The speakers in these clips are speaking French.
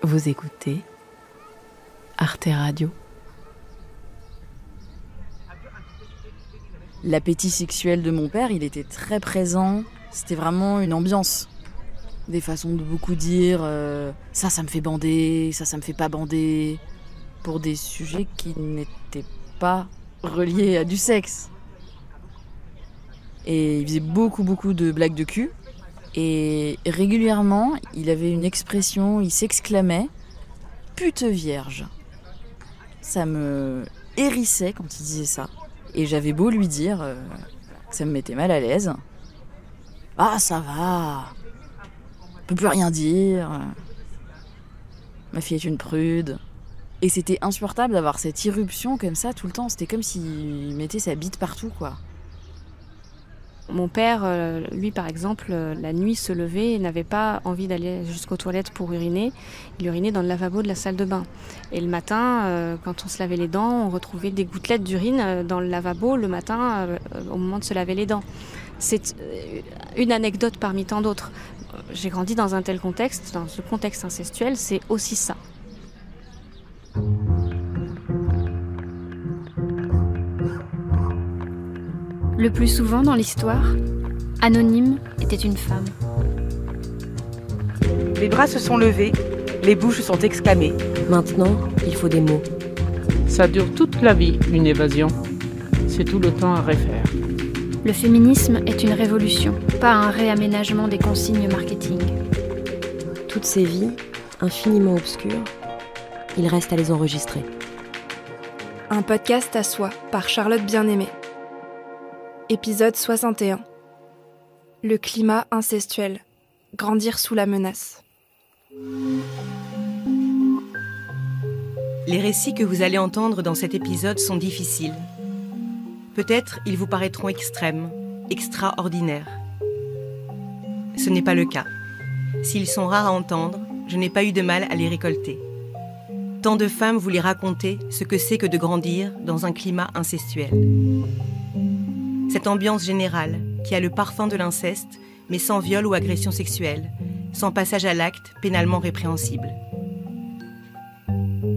Vous écoutez Arte Radio. L'appétit sexuel de mon père, il était très présent. C'était vraiment une ambiance. Des façons de beaucoup dire ça me fait bander, ça me fait pas bander. Pour des sujets qui n'étaient pas reliés à du sexe. Et il faisait beaucoup de blagues de cul. Et régulièrement, il avait une expression, il s'exclamait « pute vierge ». Ça me hérissait quand il disait ça. Et j'avais beau lui dire que ça me mettait mal à l'aise. « Ah, ça va, on peut plus rien dire. Ma fille est une prude. » Et c'était insupportable d'avoir cette irruption comme ça tout le temps. C'était comme s'il mettait sa bite partout, quoi. Mon père, lui par exemple, la nuit se levait et n'avait pas envie d'aller jusqu'aux toilettes pour uriner. Il urinait dans le lavabo de la salle de bain. Et le matin, quand on se lavait les dents, on retrouvait des gouttelettes d'urine dans le lavabo le matin au moment de se laver les dents. C'est une anecdote parmi tant d'autres. J'ai grandi dans un tel contexte, dans ce contexte incestuel, c'est aussi ça. Le plus souvent dans l'histoire, Anonyme était une femme. Les bras se sont levés, les bouches sont exclamées. Maintenant, il faut des mots. Ça dure toute la vie, une évasion. C'est tout le temps à refaire. Le féminisme est une révolution, pas un réaménagement des consignes marketing. Toutes ces vies, infiniment obscures, il reste à les enregistrer. Un podcast à soi par Charlotte Bien-Aimée. Épisode 61. Le climat incestuel. Grandir sous la menace. Les récits que vous allez entendre dans cet épisode sont difficiles. Peut-être ils vous paraîtront extrêmes, extraordinaires. Ce n'est pas le cas. S'ils sont rares à entendre, je n'ai pas eu de mal à les récolter. Tant de femmes voulaient raconter ce que c'est que de grandir dans un climat incestuel. Cette ambiance générale, qui a le parfum de l'inceste, mais sans viol ou agression sexuelle, sans passage à l'acte pénalement répréhensible.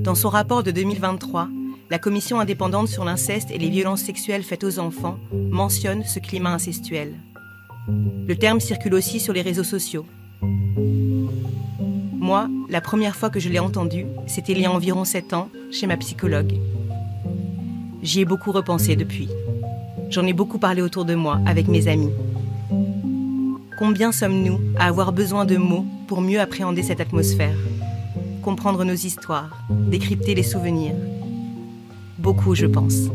Dans son rapport de 2023, la Commission indépendante sur l'inceste et les violences sexuelles faites aux enfants mentionne ce climat incestuel. Le terme circule aussi sur les réseaux sociaux. Moi, la première fois que je l'ai entendu, c'était il y a environ 7 ans, chez ma psychologue. J'y ai beaucoup repensé depuis. J'en ai beaucoup parlé autour de moi, avec mes amis. Combien sommes-nous à avoir besoin de mots pour mieux appréhender cette atmosphère, comprendre nos histoires, décrypter les souvenirs? Beaucoup, je pense.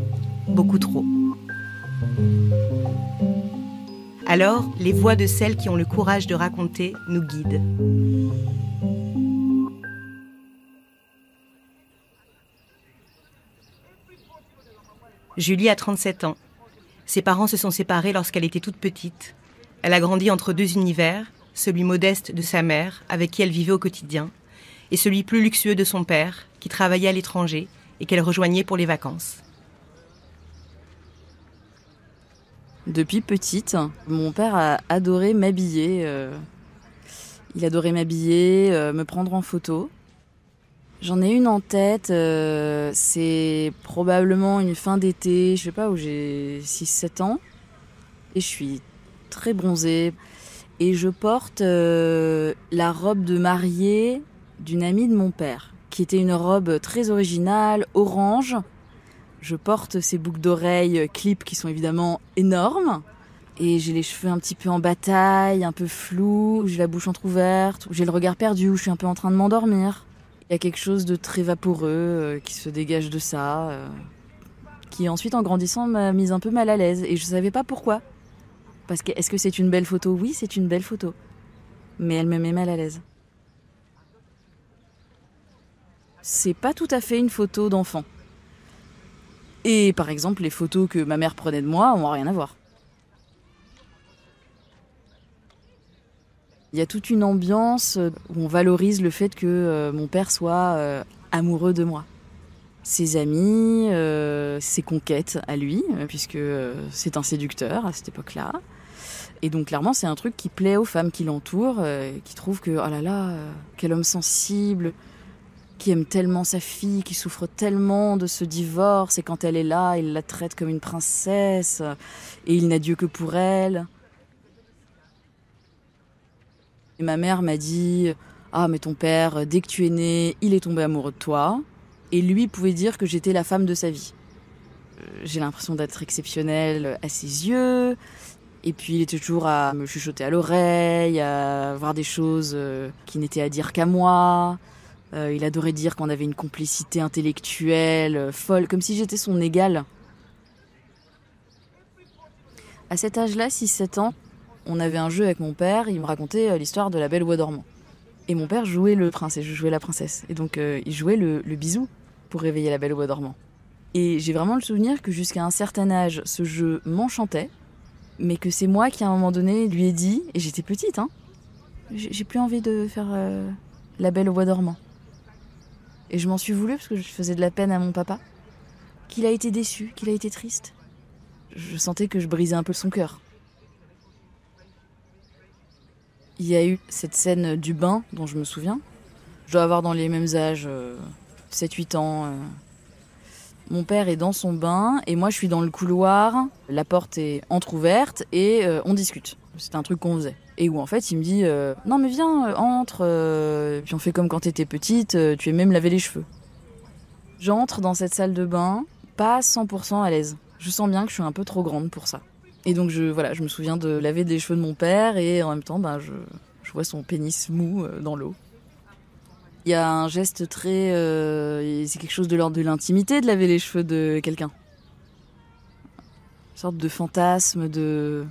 Beaucoup trop. Alors, les voix de celles qui ont le courage de raconter nous guident. Julie a 37 ans. Ses parents se sont séparés lorsqu'elle était toute petite. Elle a grandi entre 2 univers, celui modeste de sa mère, avec qui elle vivait au quotidien, et celui plus luxueux de son père, qui travaillait à l'étranger et qu'elle rejoignait pour les vacances. Depuis petite, mon père a adoré m'habiller. Il adorait m'habiller, me prendre en photo. J'en ai une en tête, c'est probablement une fin d'été, je sais pas, où j'ai 6-7 ans. Et je suis très bronzée. Et je porte la robe de mariée d'une amie de mon père, qui était une robe très originale, orange. Je porte ces boucles d'oreilles clips qui sont évidemment énormes. Et j'ai les cheveux un petit peu en bataille, un peu flous, j'ai la bouche entrouverte, j'ai le regard perdu, où je suis un peu en train de m'endormir. Il y a quelque chose de très vaporeux qui se dégage de ça, qui ensuite, en grandissant, m'a mise un peu mal à l'aise. Et je ne savais pas pourquoi. Parce que, est-ce que c'est une belle photo ? Oui, c'est une belle photo. Mais elle me met mal à l'aise. C'est pas tout à fait une photo d'enfant. Et par exemple, les photos que ma mère prenait de moi n'ont rien à voir. Il y a toute une ambiance où on valorise le fait que mon père soit amoureux de moi. Ses amis, ses conquêtes à lui, puisque c'est un séducteur à cette époque-là. Et donc clairement, c'est un truc qui plaît aux femmes qui l'entourent, qui trouvent que, oh là là, quel homme sensible, qui aime tellement sa fille, qui souffre tellement de ce divorce, et quand elle est là, il la traite comme une princesse, et il n'a Dieu que pour elle. Et ma mère m'a dit « Ah, mais ton père, dès que tu es né, il est tombé amoureux de toi. » Et lui pouvait dire que j'étais la femme de sa vie. J'ai l'impression d'être exceptionnelle à ses yeux. Et puis il était toujours à me chuchoter à l'oreille, à voir des choses qui n'étaient à dire qu'à moi. Il adorait dire qu'on avait une complicité intellectuelle folle, comme si j'étais son égale. À cet âge-là, 6-7 ans, on avait un jeu avec mon père, il me racontait l'histoire de la Belle au bois dormant. Et mon père jouait le prince et je jouais la princesse. Et donc il jouait le bisou pour réveiller la Belle au bois dormant. Et j'ai vraiment le souvenir que jusqu'à un certain âge, ce jeu m'enchantait, mais que c'est moi qui à un moment donné lui ai dit, et j'étais petite, hein, j'ai plus envie de faire la Belle au bois dormant. Et je m'en suis voulu parce que je faisais de la peine à mon papa, qu'il a été déçu, qu'il a été triste. Je sentais que je brisais un peu son cœur. Il y a eu cette scène du bain dont je me souviens. Je dois avoir dans les mêmes âges, 7-8 ans. Mon père est dans son bain et moi je suis dans le couloir. La porte est entrouverte et on discute. C'était un truc qu'on faisait. Et où en fait il me dit non mais viens, entre. Puis on fait comme quand t'étais petite, tu es même laver les cheveux. J'entre dans cette salle de bain, pas 100% à l'aise. Je sens bien que je suis un peu trop grande pour ça. Et donc je me souviens de laver des cheveux de mon père et en même temps je vois son pénis mou dans l'eau. Il y a un geste très... c'est quelque chose de l'ordre de l'intimité de laver les cheveux de quelqu'un. Une sorte de fantasme de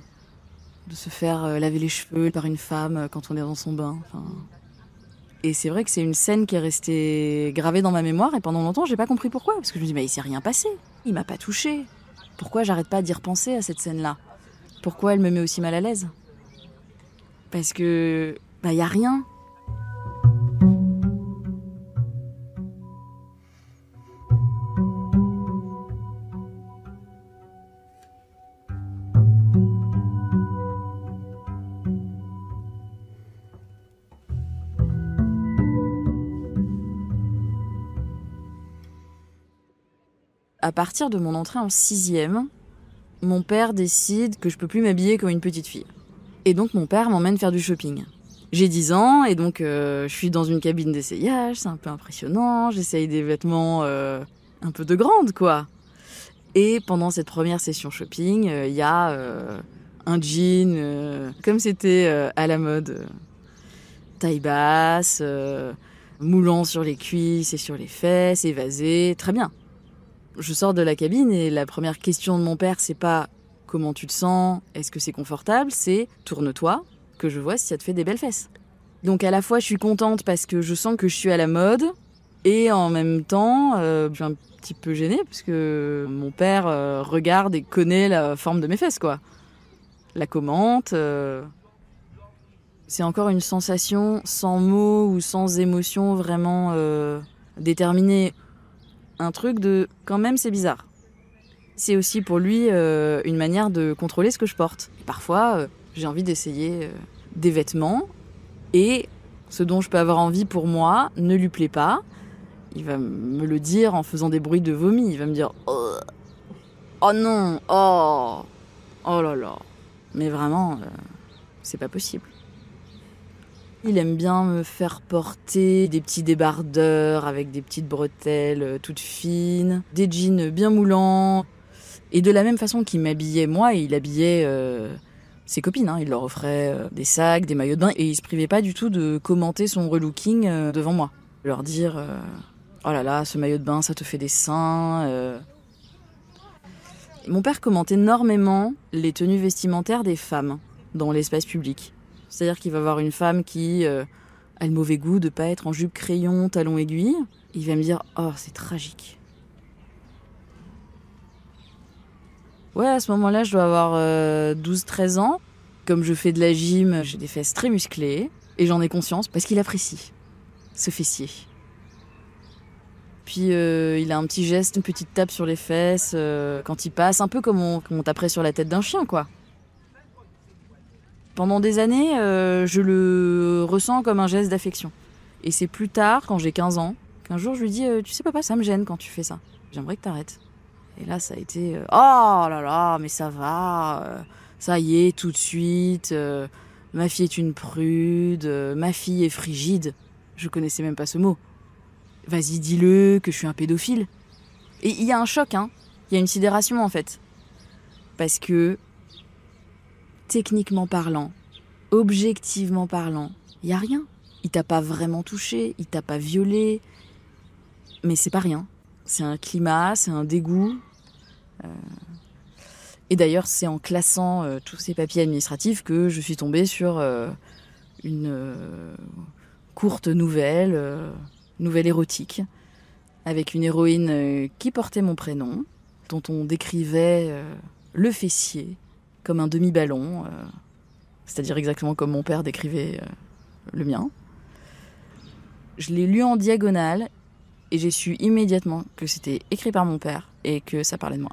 se faire laver les cheveux par une femme quand on est dans son bain. Enfin... Et c'est vrai que c'est une scène qui est restée gravée dans ma mémoire et pendant longtemps j'ai pas compris pourquoi. Parce que je me dis mais il s'est rien passé, il m'a pas touchée. Pourquoi j'arrête pas d'y repenser à cette scène-là ? Pourquoi elle me met aussi mal à l'aise ? Parce que... y a rien. À partir de mon entrée en 6e, mon père décide que je peux plus m'habiller comme une petite fille. Et donc mon père m'emmène faire du shopping. J'ai 10 ans et donc je suis dans une cabine d'essayage, c'est un peu impressionnant, j'essaye des vêtements un peu de grande quoi. Et pendant cette première session shopping, il y a un jean, comme c'était à la mode, taille basse, moulant sur les cuisses et sur les fesses, évasé, très bien. Je sors de la cabine et la première question de mon père, c'est pas « comment tu te sens ? Est-ce que c'est confortable ?» C'est « tourne-toi, que je vois si ça te fait des belles fesses. » Donc à la fois, je suis contente parce que je sens que je suis à la mode et en même temps, je suis un petit peu gênée parce que mon père regarde et connaît la forme de mes fesses, quoi. La commente. C'est encore une sensation sans mots ou sans émotion vraiment déterminée. Un truc de quand même c'est bizarre. C'est aussi pour lui une manière de contrôler ce que je porte. Et parfois j'ai envie d'essayer des vêtements et ce dont je peux avoir envie pour moi ne lui plaît pas. Il va me le dire en faisant des bruits de vomi. Il va me dire oh non, oh là là. Mais vraiment c'est pas possible. Il aime bien me faire porter des petits débardeurs avec des petites bretelles toutes fines, des jeans bien moulants. Et de la même façon qu'il m'habillait moi, il habillait ses copines. Hein. Il leur offrait des sacs, des maillots de bain. Et il se privait pas du tout de commenter son relooking devant moi. Leur dire oh là là, ce maillot de bain, ça te fait des seins. Mon père commente énormément les tenues vestimentaires des femmes dans l'espace public. C'est-à-dire qu'il va voir une femme qui a le mauvais goût de pas être en jupe crayon, talon aiguille. Il va me dire « Oh, c'est tragique ». Ouais, à ce moment-là, je dois avoir 12-13 ans. Comme je fais de la gym, j'ai des fesses très musclées. Et j'en ai conscience parce qu'il apprécie ce fessier. Puis il a un petit geste, une petite tape sur les fesses quand il passe. Un peu comme on taperait sur la tête d'un chien, quoi. Pendant des années, je le ressens comme un geste d'affection. Et c'est plus tard, quand j'ai 15 ans, qu'un jour je lui dis tu sais papa, ça me gêne quand tu fais ça. J'aimerais que t'arrêtes. Et là ça a été oh là là, mais ça va, ça y est tout de suite, ma fille est une prude, ma fille est frigide. Je connaissais même pas ce mot. Vas-y dis-le que je suis un pédophile. Et il y a un choc, hein. Il y a une sidération en fait. Parce que techniquement parlant, objectivement parlant, il y a rien. Il t'a pas vraiment touché, il t'a pas violé, mais c'est pas rien. C'est un climat, c'est un dégoût. Et d'ailleurs, c'est en classant tous ces papiers administratifs que je suis tombée sur une courte nouvelle érotique, avec une héroïne qui portait mon prénom, dont on décrivait le fessier comme un demi-ballon, c'est-à-dire exactement comme mon père décrivait le mien. Je l'ai lu en diagonale et j'ai su immédiatement que c'était écrit par mon père et que ça parlait de moi.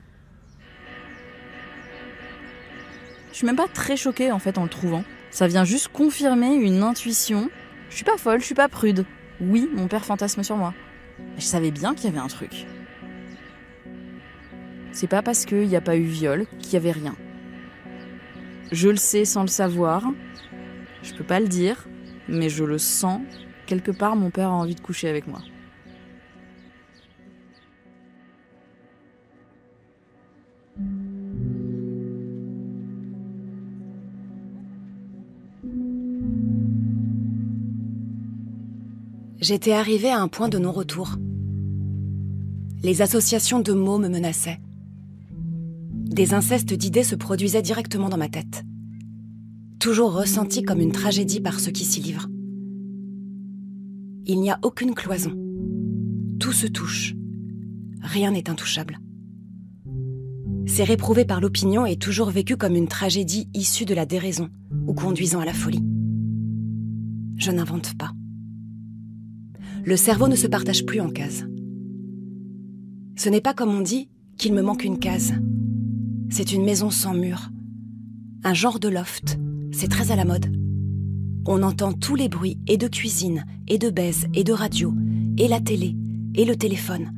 Je suis même pas très choquée en fait en le trouvant. Ça vient juste confirmer une intuition. Je suis pas folle, je suis pas prude. Oui, mon père fantasme sur moi. Je savais bien qu'il y avait un truc. C'est pas parce qu'il n'y a pas eu viol qu'il y avait rien. Je le sais sans le savoir. Je peux pas le dire, mais je le sens. Quelque part, mon père a envie de coucher avec moi. J'étais arrivée à un point de non-retour. Les associations de mots me menaçaient. Des incestes d'idées se produisaient directement dans ma tête. Toujours ressentis comme une tragédie par ceux qui s'y livrent. Il n'y a aucune cloison. Tout se touche. Rien n'est intouchable. C'est réprouvé par l'opinion et toujours vécu comme une tragédie issue de la déraison ou conduisant à la folie. Je n'invente pas. Le cerveau ne se partage plus en cases. Ce n'est pas comme on dit qu'il me manque une case. C'est une maison sans mur. Un genre de loft. C'est très à la mode. On entend tous les bruits et de cuisine, et de baise, et de radio, et la télé, et le téléphone.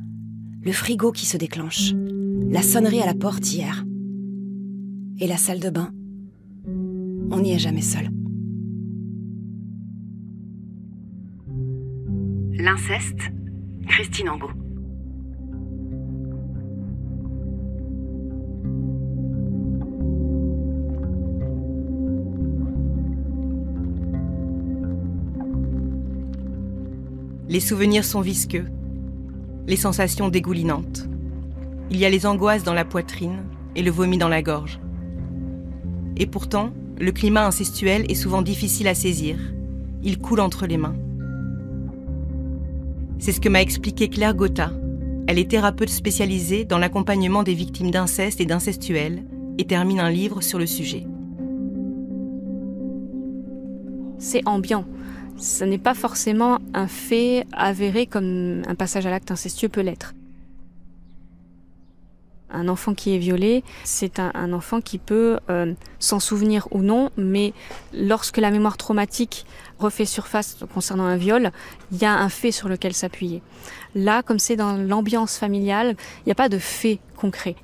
Le frigo qui se déclenche. La sonnerie à la porte hier. Et la salle de bain. On n'y est jamais seul. L'inceste, Christine Angot. Les souvenirs sont visqueux, les sensations dégoulinantes. Il y a les angoisses dans la poitrine et le vomi dans la gorge. Et pourtant, le climat incestuel est souvent difficile à saisir. Il coule entre les mains. C'est ce que m'a expliqué Claire Gotha. Elle est thérapeute spécialisée dans l'accompagnement des victimes d'inceste et d'incestuels et termine un livre sur le sujet. C'est ambiant. Ce n'est pas forcément un fait avéré comme un passage à l'acte incestueux peut l'être. Un enfant qui est violé, c'est un enfant qui peut s'en souvenir ou non, mais lorsque la mémoire traumatique refait surface concernant un viol, il y a un fait sur lequel s'appuyer. Là, comme c'est dans l'ambiance familiale, il n'y a pas de fait concret.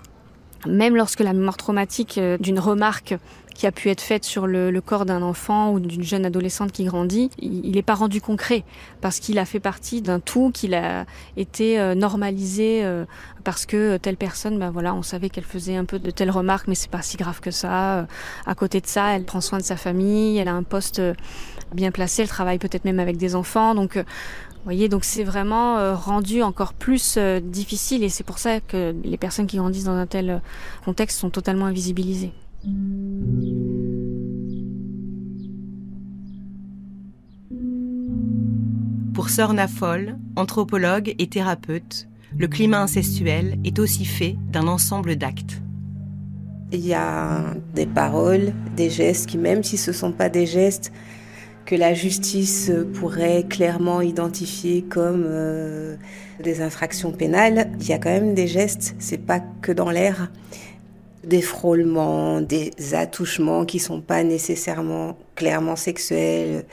Même lorsque la mémoire traumatique d'une remarque qui a pu être faite sur le corps d'un enfant ou d'une jeune adolescente qui grandit, il n'est pas rendu concret parce qu'il a fait partie d'un tout, qu'il a été normalisé parce que telle personne, on savait qu'elle faisait un peu de telles remarques, mais c'est pas si grave que ça. À côté de ça, elle prend soin de sa famille, elle a un poste bien placé, elle travaille peut-être même avec des enfants, donc voyez, donc c'est vraiment rendu encore plus difficile et c'est pour ça que les personnes qui grandissent dans un tel contexte sont totalement invisibilisées. Pour Sœur Nafol, anthropologue et thérapeute, le climat incestuel est aussi fait d'un ensemble d'actes. Il y a des paroles, des gestes qui, même si ce ne sont pas des gestes que la justice pourrait clairement identifier comme des infractions pénales, il y a quand même des gestes, c'est pas que dans l'air, des frôlements, des attouchements qui sont pas nécessairement clairement sexuels,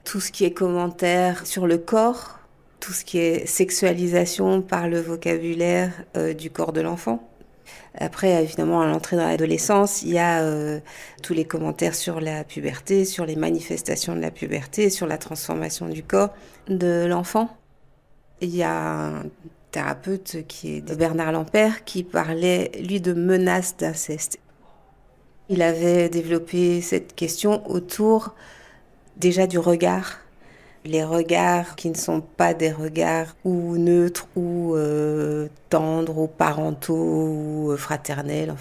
tout ce qui est commentaire sur le corps tout ce qui est sexualisation par le vocabulaire du corps de l'enfant. Après, évidemment, à l'entrée dans l'adolescence, il y a tous les commentaires sur la puberté, sur les manifestations de la puberté, sur la transformation du corps de l'enfant. Il y a un thérapeute qui est Bernard Lampert qui parlait, lui, de menaces d'inceste. Il avait développé cette question autour déjà du regard. Les regards qui ne sont pas des regards ou neutres ou tendres ou parentaux ou fraternels,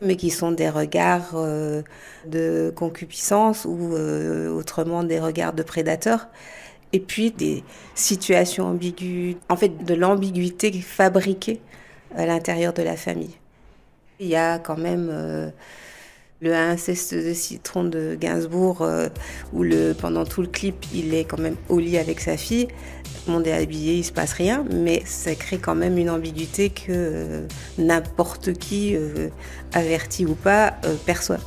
mais qui sont des regards de concupiscence ou autrement des regards de prédateurs. Et puis des situations ambiguës, en fait de l'ambiguïté fabriquée à l'intérieur de la famille. Il y a quand même le inceste de Citron de Gainsbourg, où pendant tout le clip, il est quand même au lit avec sa fille. Tout le monde est habillé, il se passe rien, mais ça crée quand même une ambiguïté que n'importe qui, averti ou pas, perçoit.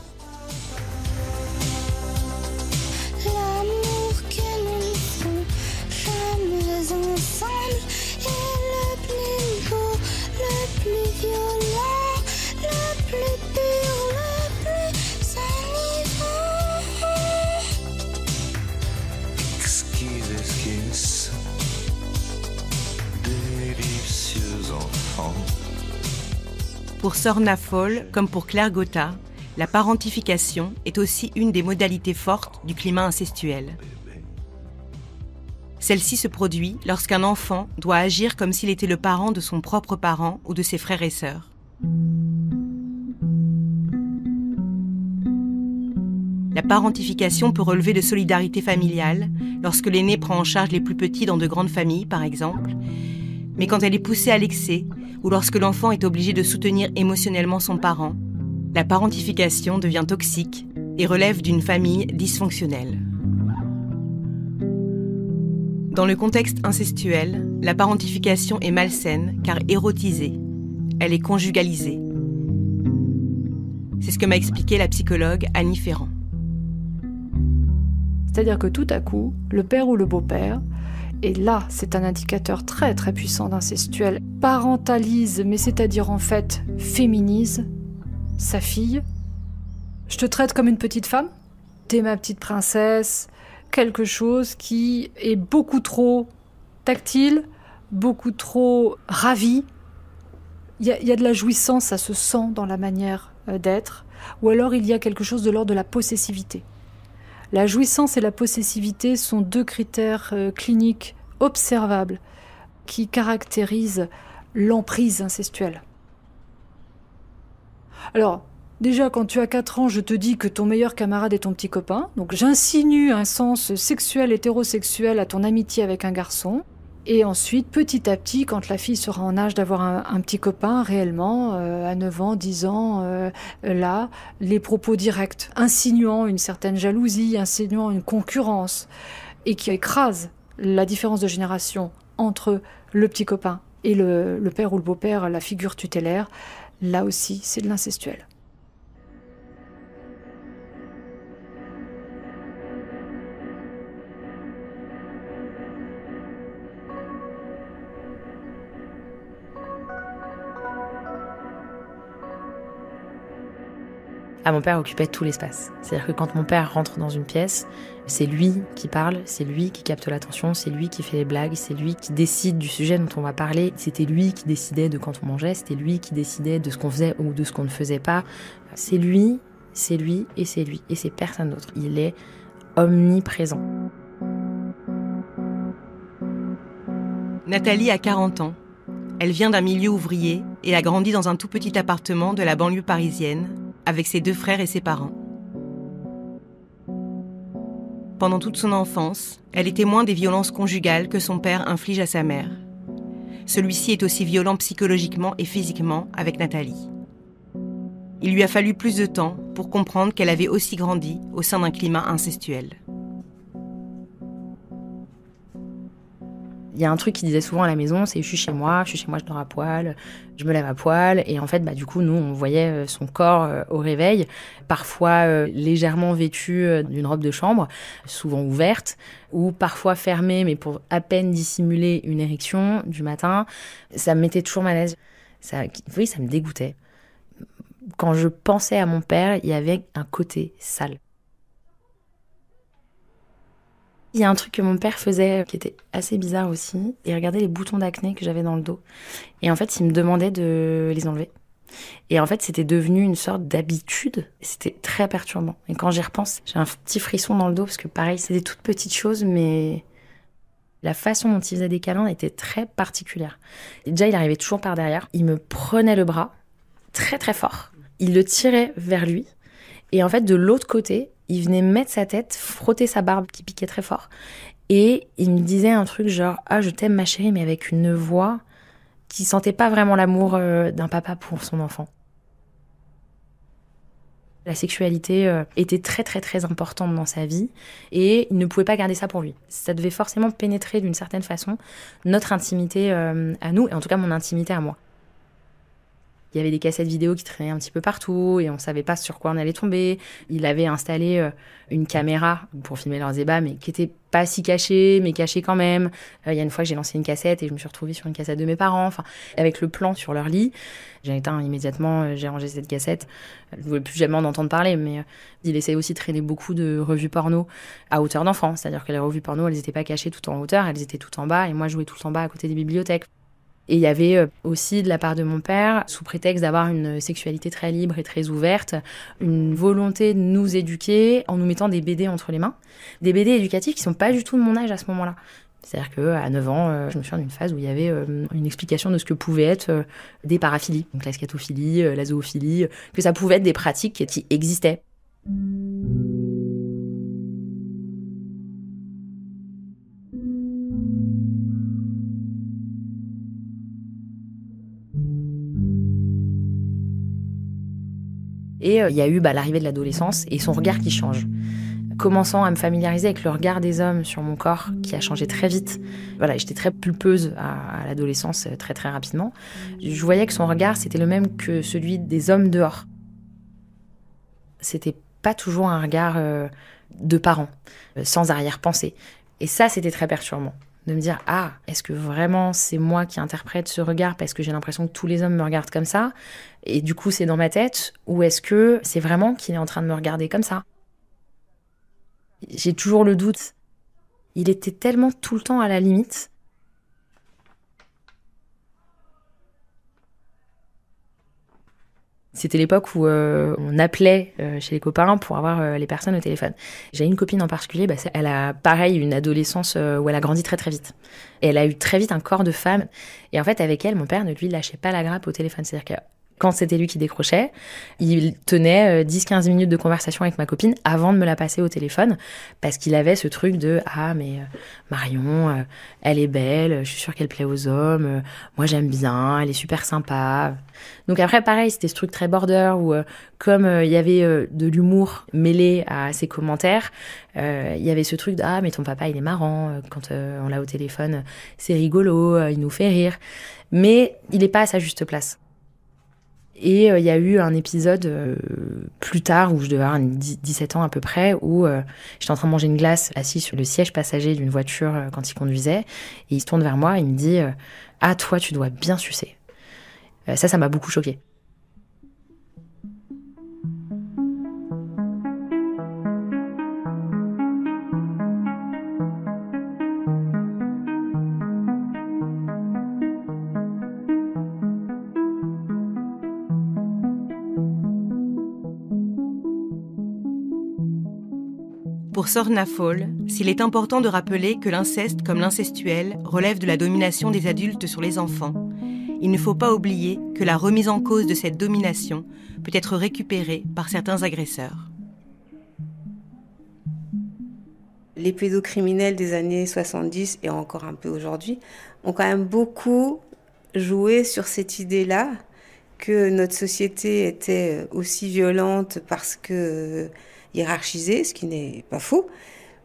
Pour Sorna Foll, comme pour Claire Gotha, la parentification est aussi une des modalités fortes du climat incestuel. Celle-ci se produit lorsqu'un enfant doit agir comme s'il était le parent de son propre parent ou de ses frères et sœurs. La parentification peut relever de solidarité familiale, lorsque l'aîné prend en charge les plus petits dans de grandes familles, par exemple, mais quand elle est poussée à l'excès, ou lorsque l'enfant est obligé de soutenir émotionnellement son parent, la parentification devient toxique et relève d'une famille dysfonctionnelle. Dans le contexte incestuel, la parentification est malsaine car érotisée. Elle est conjugalisée. C'est ce que m'a expliqué la psychologue Annie Ferrand. C'est-à-dire que tout à coup, le père ou le beau-père, et là, c'est un indicateur très très puissant d'incestuel, parentalise, mais c'est-à-dire en fait féminise sa fille. Je te traite comme une petite femme, t'es ma petite princesse, quelque chose qui est beaucoup trop tactile, beaucoup trop ravi. Il y a de la jouissance, ça se sent dans la manière d'être, ou alors il y a quelque chose de l'ordre de la possessivité. La jouissance et la possessivité sont deux critères cliniques observables qui caractérisent l'emprise incestuelle. Alors, déjà, quand tu as 4 ans, je te dis que ton meilleur camarade est ton petit copain. Donc j'insinue un sens sexuel, hétérosexuel à ton amitié avec un garçon. Et ensuite, petit à petit, quand la fille sera en âge d'avoir un petit copain, réellement, à 9 ans, 10 ans, là, les propos directs, insinuant une certaine jalousie, insinuant une concurrence, et qui écrasent la différence de génération entre le petit copain et le père ou le beau-père, la figure tutélaire, là aussi, c'est de l'incestuel. Mon père occupait tout l'espace. C'est-à-dire que quand mon père rentre dans une pièce, c'est lui qui parle, c'est lui qui capte l'attention, c'est lui qui fait les blagues, c'est lui qui décide du sujet dont on va parler. C'était lui qui décidait de quand on mangeait, c'était lui qui décidait de ce qu'on faisait ou de ce qu'on ne faisait pas. C'est lui et c'est lui. Et c'est personne d'autre. Il est omniprésent. Nathalie a 40 ans. Elle vient d'un milieu ouvrier et a grandi dans un tout petit appartement de la banlieue parisienne, avec ses 2 frères et ses parents. Pendant toute son enfance, elle est témoin des violences conjugales que son père inflige à sa mère. Celui-ci est aussi violent psychologiquement et physiquement avec Nathalie. Il lui a fallu plus de temps pour comprendre qu'elle avait aussi grandi au sein d'un climat incestuel. Il y a un truc qu'il disait souvent à la maison, c'est je suis chez moi, je dors à poil, je me lève à poil. Et en fait, du coup, nous, on voyait son corps au réveil, parfois légèrement vêtu d'une robe de chambre, souvent ouverte, ou parfois fermée, mais pour à peine dissimuler une érection du matin. Ça me mettait toujours mal à l'aise. Ça me dégoûtait. Quand je pensais à mon père, il y avait un côté sale. Il y a un truc que mon père faisait qui était assez bizarre aussi. Il regardait les boutons d'acné que j'avais dans le dos. Et en fait, il me demandait de les enlever. Et en fait, c'était devenu une sorte d'habitude. C'était très perturbant. Et quand j'y repense, j'ai un petit frisson dans le dos parce que pareil, c'est des toutes petites choses, mais la façon dont il faisait des câlins était très particulière. Et déjà, il arrivait toujours par derrière. Il me prenait le bras très très fort. Il le tirait vers lui. Et en fait, de l'autre côté, il venait mettre sa tête, frotter sa barbe qui piquait très fort. Et il me disait un truc genre « Ah, je t'aime ma chérie », mais avec une voix qui sentait pas vraiment l'amour d'un papa pour son enfant. La sexualité était très très très importante dans sa vie et il ne pouvait pas garder ça pour lui. Ça devait forcément pénétrer d'une certaine façon notre intimité à nous, et en tout cas mon intimité à moi. Il y avait des cassettes vidéo qui traînaient un petit peu partout et on savait pas sur quoi on allait tomber. Il avait installé une caméra pour filmer leurs ébats, mais qui était pas si cachée, mais cachée quand même. Il y a une fois que j'ai lancé une cassette et je me suis retrouvée sur une cassette de mes parents, enfin, avec le plan sur leur lit. J'ai éteint immédiatement, j'ai rangé cette cassette. Je ne voulais plus jamais en entendre parler, mais il essayait aussi de traîner beaucoup de revues porno à hauteur d'enfant. C'est-à-dire que les revues porno, elles n'étaient pas cachées tout en hauteur, elles étaient tout en bas et moi je jouais tout en bas à côté des bibliothèques. Et il y avait aussi de la part de mon père, sous prétexte d'avoir une sexualité très libre et très ouverte, une volonté de nous éduquer en nous mettant des BD entre les mains. Des BD éducatifs qui sont pas du tout de mon âge à ce moment-là. C'est-à-dire qu'à 9 ans, je me souviens d'une phase où il y avait une explication de ce que pouvaient être des paraphilies. Donc la scatophilie, la zoophilie, que ça pouvait être des pratiques qui existaient. Et il y a eu l'arrivée de l'adolescence et son regard qui change. Commençant à me familiariser avec le regard des hommes sur mon corps, qui a changé très vite. Voilà, j'étais très pulpeuse à l'adolescence très très rapidement. Je voyais que son regard, c'était le même que celui des hommes dehors. C'était pas toujours un regard de parents, sans arrière-pensée. Et ça, c'était très perturbant. De me dire, ah, est-ce que vraiment c'est moi qui interprète ce regard parce que j'ai l'impression que tous les hommes me regardent comme ça et du coup c'est dans ma tête, ou est-ce que c'est vraiment qu'il est en train de me regarder comme ça? J'ai toujours le doute. Il était tellement tout le temps à la limite. C'était l'époque où on appelait chez les copains pour avoir les personnes au téléphone. J'ai une copine en particulier, elle a pareil une adolescence où elle a grandi très très vite. Et elle a eu très vite un corps de femme. Et en fait, avec elle, mon père ne lui lâchait pas la grappe au téléphone. C'est-à-dire que quand c'était lui qui décrochait, il tenait 10-15 minutes de conversation avec ma copine avant de me la passer au téléphone, parce qu'il avait ce truc de « Ah, mais Marion, elle est belle, je suis sûre qu'elle plaît aux hommes, moi j'aime bien, elle est super sympa. » Donc après, pareil, c'était ce truc très border où, comme il y avait de l'humour mêlé à ses commentaires, il y avait ce truc de « Ah, mais ton papa, il est marrant, quand on l'a au téléphone, c'est rigolo, il nous fait rire. » Mais il n'est pas à sa juste place. Et il y a eu un épisode plus tard, où je devais avoir 17 ans à peu près, où j'étais en train de manger une glace assis sur le siège passager d'une voiture quand il conduisait. Et il se tourne vers moi et il me dit « Ah, toi, tu dois bien sucer. » Ça m'a beaucoup choquée. Pour Sorna Fall, s'il est important de rappeler que l'inceste comme l'incestuel relève de la domination des adultes sur les enfants, il ne faut pas oublier que la remise en cause de cette domination peut être récupérée par certains agresseurs. Les pédocriminels des années 70 et encore un peu aujourd'hui ont quand même beaucoup joué sur cette idée-là que notre société était aussi violente parce que hiérarchisée, ce qui n'est pas faux,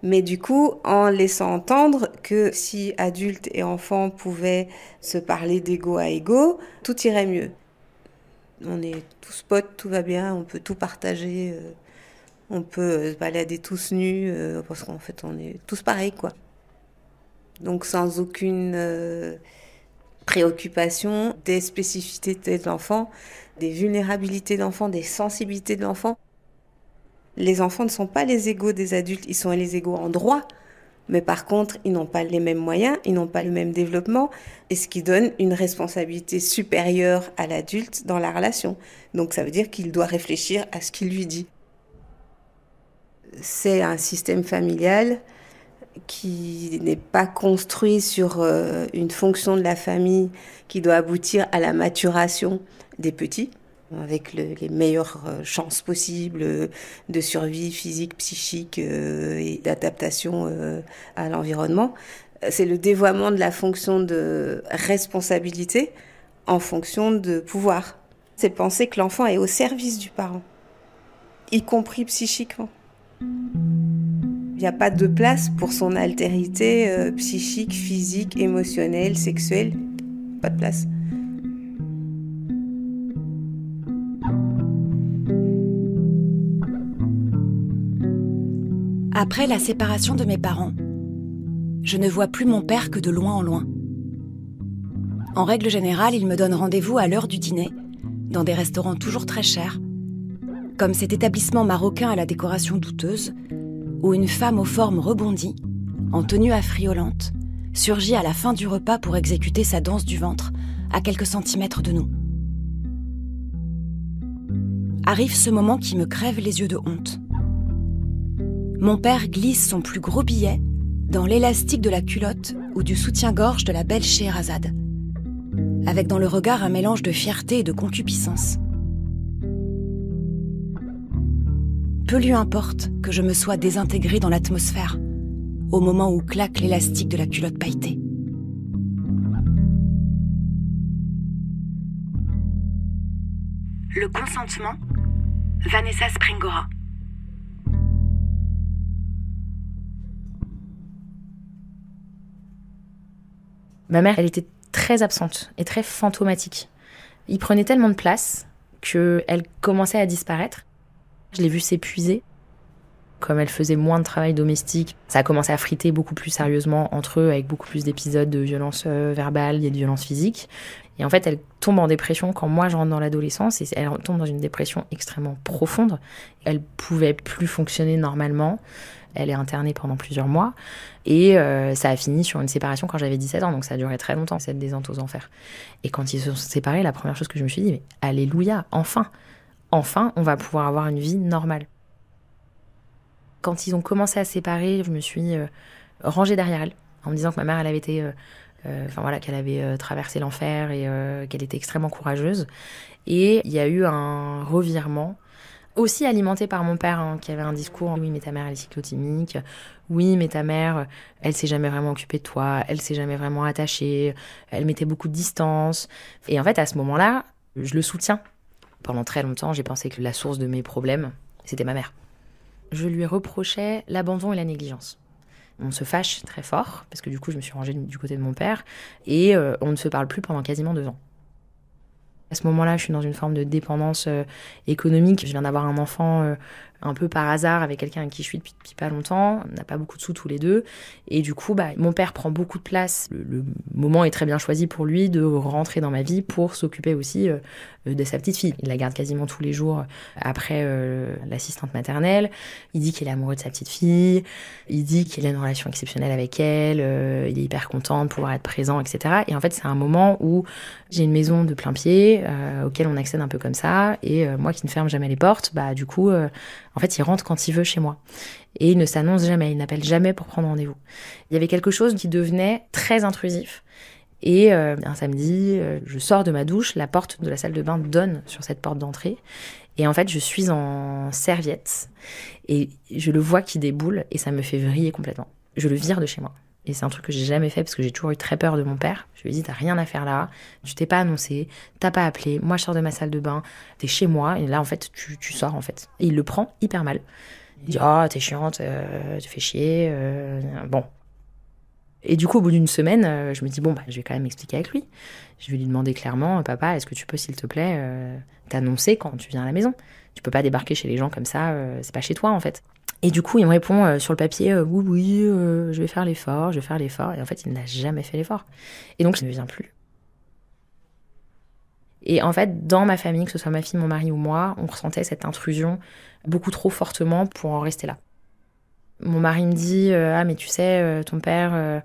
Mais du coup, en laissant entendre que si adultes et enfants pouvaient se parler d'ego à ego, tout irait mieux. On est tous potes, tout va bien, on peut tout partager, on peut se balader tous nus, parce qu'en fait on est tous pareils, quoi. Donc sans aucune préoccupation des spécificités de l'enfant, des vulnérabilités de l'enfant, des sensibilités de l'enfant. Les enfants ne sont pas les égaux des adultes, ils sont les égaux en droit. Mais par contre, ils n'ont pas les mêmes moyens, ils n'ont pas le même développement, et ce qui donne une responsabilité supérieure à l'adulte dans la relation. Donc ça veut dire qu'il doit réfléchir à ce qu'il lui dit. C'est un système familial qui n'est pas construit sur une fonction de la famille qui doit aboutir à la maturation des petits, avec les meilleures chances possibles de survie physique, psychique et d'adaptation à l'environnement. C'est le dévoiement de la fonction de responsabilité en fonction de pouvoir. C'est penser que l'enfant est au service du parent, y compris psychiquement. Il n'y a pas de place pour son altérité psychique, physique, émotionnelle, sexuelle. Pas de place. Après la séparation de mes parents, je ne vois plus mon père que de loin en loin. En règle générale, il me donne rendez-vous à l'heure du dîner, dans des restaurants toujours très chers, comme cet établissement marocain à la décoration douteuse, où une femme aux formes rebondies, en tenue affriolante, surgit à la fin du repas pour exécuter sa danse du ventre à quelques centimètres de nous. Arrive ce moment qui me crève les yeux de honte. Mon père glisse son plus gros billet dans l'élastique de la culotte ou du soutien-gorge de la belle Scheherazade, avec dans le regard un mélange de fierté et de concupiscence. Peu lui importe que je me sois désintégrée dans l'atmosphère au moment où claque l'élastique de la culotte pailletée. Le consentement, Vanessa Springora. Ma mère, elle était très absente et très fantomatique. Il prenait tellement de place qu'elle commençait à disparaître. Je l'ai vue s'épuiser. Comme elle faisait moins de travail domestique, ça a commencé à friter beaucoup plus sérieusement entre eux, avec beaucoup plus d'épisodes de violence verbale et de violence physique. Et en fait, elle tombe en dépression quand moi je rentre dans l'adolescence, et elle tombe dans une dépression extrêmement profonde. Elle pouvait plus fonctionner normalement. Elle est internée pendant plusieurs mois. Et ça a fini sur une séparation quand j'avais 17 ans. Donc ça a duré très longtemps, cette descente aux enfers. Et quand ils se sont séparés, la première chose que je me suis dit, mais alléluia, enfin, on va pouvoir avoir une vie normale. Quand ils ont commencé à se séparer, je me suis rangée derrière elle, en me disant que ma mère, elle avait été... qu'elle avait traversé l'enfer et qu'elle était extrêmement courageuse. Et il y a eu un revirement, aussi alimenté par mon père, qui avait un discours, oui mais ta mère elle est cyclotimique, oui mais ta mère elle s'est jamais vraiment occupée de toi, elle s'est jamais vraiment attachée, elle mettait beaucoup de distance. Et en fait à ce moment-là, je le soutiens. Pendant très longtemps, j'ai pensé que la source de mes problèmes, c'était ma mère. Je lui reprochais l'abandon et la négligence. On se fâche très fort, parce que du coup, je me suis rangée du côté de mon père, et on ne se parle plus pendant quasiment 2 ans. À ce moment-là, je suis dans une forme de dépendance économique. Je viens d'avoir un enfant un peu par hasard avec quelqu'un avec qui je suis depuis pas longtemps. On n'a pas beaucoup de sous tous les deux. Et du coup, mon père prend beaucoup de place. Le moment est très bien choisi pour lui de rentrer dans ma vie pour s'occuper aussi de sa petite fille. Il la garde quasiment tous les jours après l'assistante maternelle. Il dit qu'il est amoureux de sa petite fille. Il dit qu'il a une relation exceptionnelle avec elle. Il est hyper content de pouvoir être présent, etc. Et en fait, c'est un moment où j'ai une maison de plein pied auquel on accède un peu comme ça. Et moi qui ne ferme jamais les portes, du coup... En fait, il rentre quand il veut chez moi. Et il ne s'annonce jamais, il n'appelle jamais pour prendre rendez-vous. Il y avait quelque chose qui devenait très intrusif. Et un samedi, je sors de ma douche, la porte de la salle de bain donne sur cette porte d'entrée. Et en fait, je suis en serviette. Et je le vois qui déboule et ça me fait vriller complètement. Je le vire de chez moi. Et c'est un truc que j'ai jamais fait parce que j'ai toujours eu très peur de mon père. Je lui ai dit, t'as rien à faire là, tu t'es pas annoncé, t'as pas appelé, moi je sors de ma salle de bain, t'es chez moi, et là en fait tu sors en fait. Et il le prend hyper mal. Il dit « Oh, t'es chiante, tu fais chier. » Bon. Et du coup, au bout d'une semaine, je me dis « Bon, je vais quand même m'expliquer avec lui. » Je vais lui demander clairement « Papa, est-ce que tu peux, s'il te plaît, t'annoncer quand tu viens à la maison ? Tu peux pas débarquer chez les gens comme ça, c'est pas chez toi, en fait. » Et du coup, il me répond sur le papier « Oui, je vais faire l'effort, je vais faire l'effort. » Et en fait, il n'a jamais fait l'effort. Et donc, il ne vient plus. Et en fait, dans ma famille, que ce soit ma fille, mon mari ou moi, on ressentait cette intrusion beaucoup trop fortement pour en rester là. Mon mari me dit « Ah, mais tu sais, ton père,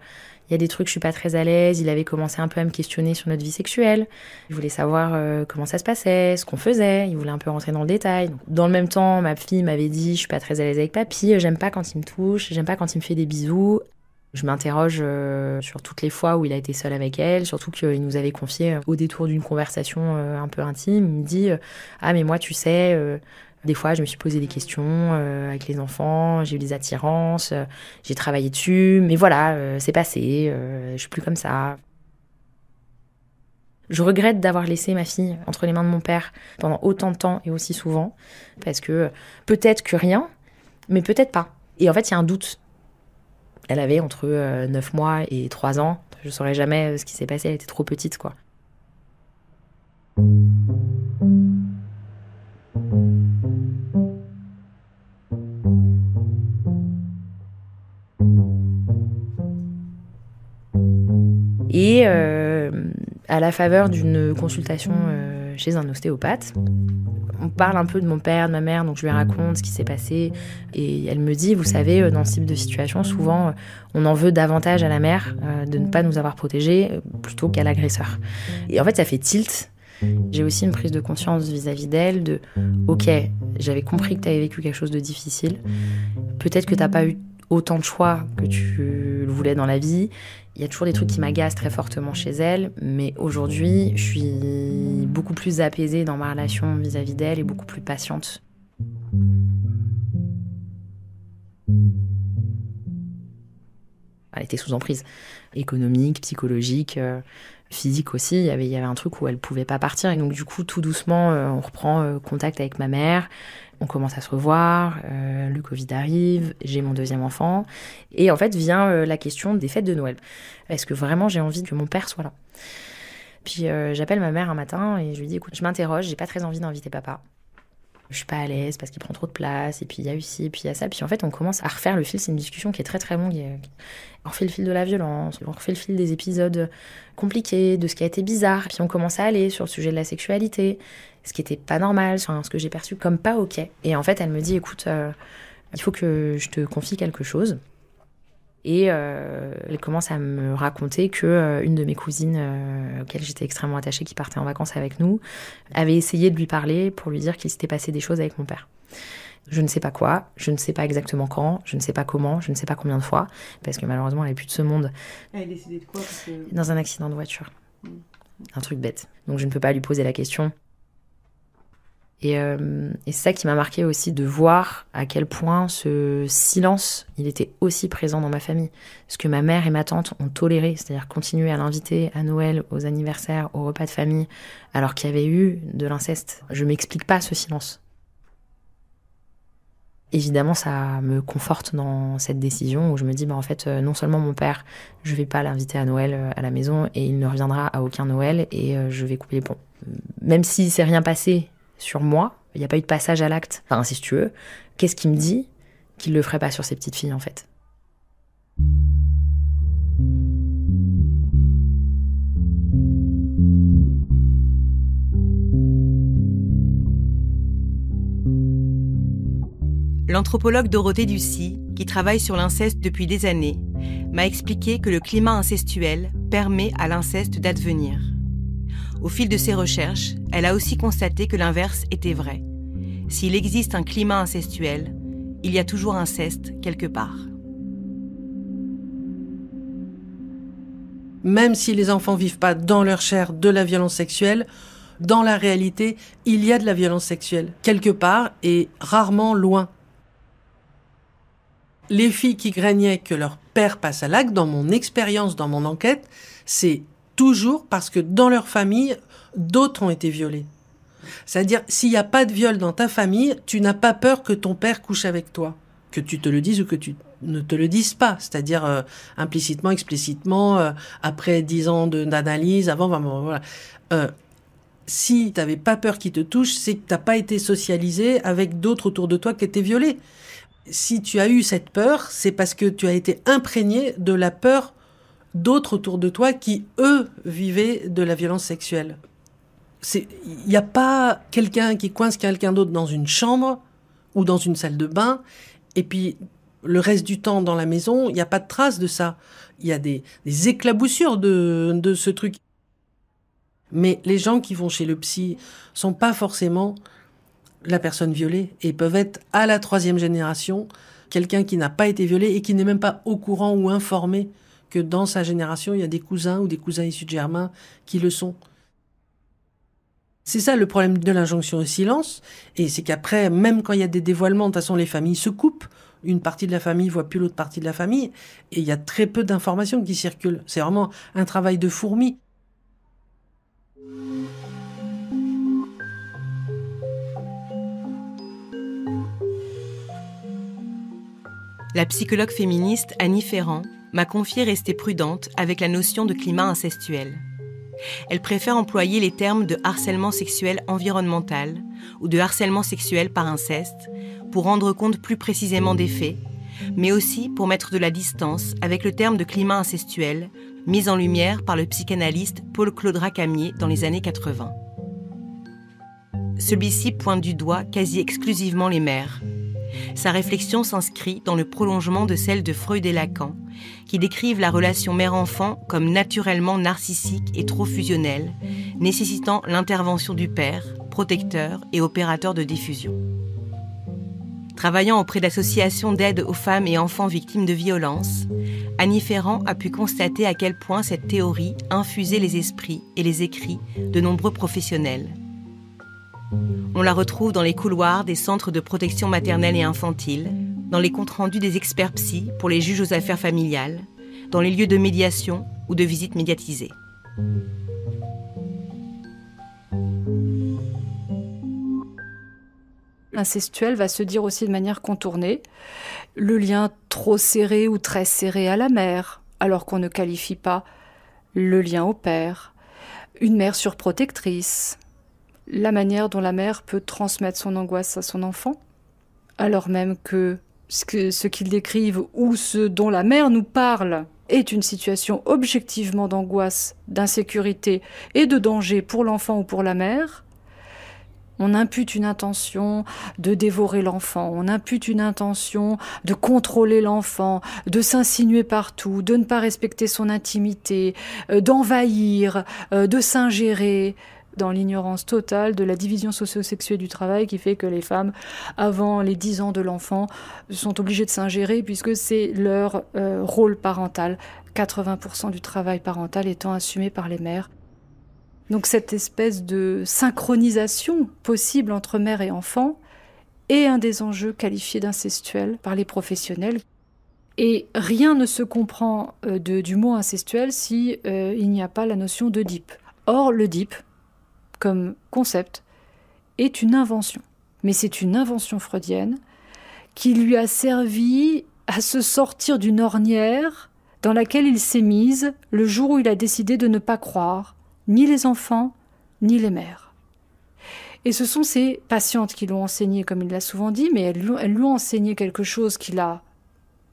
il y a des trucs, je suis pas très à l'aise. » Il avait commencé un peu à me questionner sur notre vie sexuelle. Il voulait savoir comment ça se passait, ce qu'on faisait. Il voulait un peu rentrer dans le détail. Donc, dans le même temps, ma fille m'avait dit « Je suis pas très à l'aise avec papy, j'aime pas quand il me touche, j'aime pas quand il me fait des bisous. » Je m'interroge sur toutes les fois où il a été seul avec elle, surtout qu'il nous avait confié au détour d'une conversation un peu intime. Il me dit « Ah, mais moi, tu sais, des fois, je me suis posé des questions avec les enfants, j'ai eu des attirances, j'ai travaillé dessus, mais voilà, c'est passé, je suis plus comme ça. » Je regrette d'avoir laissé ma fille entre les mains de mon père pendant autant de temps et aussi souvent, parce que peut-être que rien, mais peut-être pas. Et en fait, il y a un doute. Elle avait entre 9 mois et 3 ans. Je ne saurais jamais ce qui s'est passé, elle était trop petite, quoi. Et à la faveur d'une consultation chez un ostéopathe, on parle un peu de mon père, de ma mère, donc je lui raconte ce qui s'est passé. Et elle me dit, vous savez, dans ce type de situation, souvent, on en veut davantage à la mère de ne pas nous avoir protégés plutôt qu'à l'agresseur. Et en fait, ça fait tilt. J'ai aussi une prise de conscience vis-à-vis d'elle de « Ok, j'avais compris que tu avais vécu quelque chose de difficile. Peut-être que tu n'as pas eu autant de choix que tu le voulais dans la vie. Il y a toujours des trucs qui m'agacent très fortement chez elle, mais aujourd'hui, je suis beaucoup plus apaisée dans ma relation vis-à-vis d'elle et beaucoup plus patiente. » Elle était sous emprise économique, psychologique, physique aussi. Il y avait un truc où elle pouvait pas partir. Et donc du coup, tout doucement, on reprend contact avec ma mère. On commence à se revoir, le Covid arrive, j'ai mon deuxième enfant. Et en fait vient la question des fêtes de Noël. Est-ce que vraiment j'ai envie que mon père soit là ? Puis j'appelle ma mère un matin et je lui dis, écoute, je m'interroge, j'ai pas très envie d'inviter papa. Je suis pas à l'aise parce qu'il prend trop de place, et puis il y a eu ci, et puis il y a ça. Puis en fait, on commence à refaire le fil. C'est une discussion qui est très très longue. On refait le fil de la violence, on refait le fil des épisodes compliqués, de ce qui a été bizarre. Puis on commence à aller sur le sujet de la sexualité, ce qui était pas normal, ce que j'ai perçu comme pas ok. Et en fait, elle me dit, écoute, il faut que je te confie quelque chose. Et elle commence à me raconter que une de mes cousines, auxquelles j'étais extrêmement attachée, qui partait en vacances avec nous, avait essayé de lui parler pour lui dire qu'il s'était passé des choses avec mon père. Je ne sais pas quoi, je ne sais pas exactement quand, je ne sais pas comment, je ne sais pas combien de fois, parce que malheureusement, elle n'est plus de ce monde. Elle est décédée de quoi ? Dans un accident de voiture. Un truc bête. Donc je ne peux pas lui poser la question. Et c'est ça qui m'a marqué aussi, de voir à quel point ce silence, il était aussi présent dans ma famille. Ce que ma mère et ma tante ont toléré, c'est-à-dire continuer à l'inviter à Noël, aux anniversaires, aux repas de famille, alors qu'il y avait eu de l'inceste. Je m'explique pas ce silence. Évidemment, ça me conforte dans cette décision où je me dis, en fait, non seulement mon père, je vais pas l'inviter à Noël à la maison et il ne reviendra à aucun Noël et je vais couper les ponts. Même si c'est rien passé sur moi, il n'y a pas eu de passage à l'acte, enfin si tu veux, qu'est-ce qui me dit qu'il le ferait pas sur ses petites filles en fait ? L'anthropologue Dorothée Ducy, qui travaille sur l'inceste depuis des années, m'a expliqué que le climat incestuel permet à l'inceste d'advenir. Au fil de ses recherches, elle a aussi constaté que l'inverse était vrai. S'il existe un climat incestuel, il y a toujours inceste quelque part. Même si les enfants vivent pas dans leur chair de la violence sexuelle, dans la réalité, il y a de la violence sexuelle, quelque part et rarement loin. Les filles qui craignaient que leur père passe à l'acte, dans mon expérience, dans mon enquête, c'est toujours parce que dans leur famille, d'autres ont été violés. C'est-à-dire, s'il n'y a pas de viol dans ta famille, tu n'as pas peur que ton père couche avec toi. que tu te le dises ou que tu ne te le dises pas, c'est-à-dire implicitement, explicitement, après 10 ans d'analyse, avant, voilà. Si tu n'avais pas peur qu'il te touche, c'est que tu n'as pas été socialisé avec d'autres autour de toi qui étaient violés. Si tu as eu cette peur, c'est parce que tu as été imprégné de la peur d'autres autour de toi qui, eux, vivaient de la violence sexuelle. Il n'y a pas quelqu'un qui coince quelqu'un d'autre dans une chambre ou dans une salle de bain, et puis le reste du temps dans la maison, il n'y a pas de trace de ça. Il y a des éclaboussures de ce truc. Mais les gens qui vont chez le psy sont pas forcément la personne violée et peuvent être à la 3e génération quelqu'un qui n'a pas été violé et qui n'est même pas au courant ou informé que dans sa génération, il y a des cousins ou des cousins issus de germains qui le sont. C'est ça le problème de l'injonction au silence, et c'est qu'après, même quand il y a des dévoilements, de toute façon, les familles se coupent. Une partie de la famille voit plus l'autre partie de la famille, et il y a très peu d'informations qui circulent. C'est vraiment un travail de fourmi. La psychologue féministe Annie Ferrand m'a confié rester prudente avec la notion de climat incestuel. Elle préfère employer les termes de harcèlement sexuel environnemental ou de harcèlement sexuel par inceste pour rendre compte plus précisément des faits, mais aussi pour mettre de la distance avec le terme de climat incestuel mis en lumière par le psychanalyste Paul-Claude Racamier dans les années 80. Celui-ci pointe du doigt quasi exclusivement les mères. Sa réflexion s'inscrit dans le prolongement de celle de Freud et Lacan, qui décrivent la relation mère-enfant comme naturellement narcissique et trop fusionnelle, nécessitant l'intervention du père, protecteur et opérateur de diffusion. Travaillant auprès d'associations d'aide aux femmes et enfants victimes de violences, Annie Ferrand a pu constater à quel point cette théorie infusait les esprits et les écrits de nombreux professionnels. On la retrouve dans les couloirs des centres de protection maternelle et infantile, dans les comptes rendus des experts psy pour les juges aux affaires familiales, dans les lieux de médiation ou de visites médiatisées. L'incestuel va se dire aussi de manière contournée le lien trop serré ou très serré à la mère, alors qu'on ne qualifie pas le lien au père, une mère surprotectrice, la manière dont la mère peut transmettre son angoisse à son enfant, alors même que ce qu'ils décrivent ou ce dont la mère nous parle est une situation objectivement d'angoisse, d'insécurité et de danger pour l'enfant ou pour la mère. On impute une intention de dévorer l'enfant, on impute une intention de contrôler l'enfant, de s'insinuer partout, de ne pas respecter son intimité, d'envahir, de s'ingérer, dans l'ignorance totale de la division socio-sexuelle du travail qui fait que les femmes, avant les 10 ans de l'enfant, sont obligées de s'ingérer puisque c'est leur rôle parental, 80% du travail parental étant assumé par les mères. Donc cette espèce de synchronisation possible entre mère et enfant est un des enjeux qualifiés d'incestuels par les professionnels. Et rien ne se comprend du mot incestuel si il n'y a pas la notion d'Oedipe. Or, l'Oedipe, comme concept, est une invention. Mais c'est une invention freudienne qui lui a servi à se sortir d'une ornière dans laquelle il s'est mise le jour où il a décidé de ne pas croire ni les enfants, ni les mères. Et ce sont ces patientes qui l'ont enseigné, comme il l'a souvent dit, mais elles lui ont enseigné quelque chose qui l'a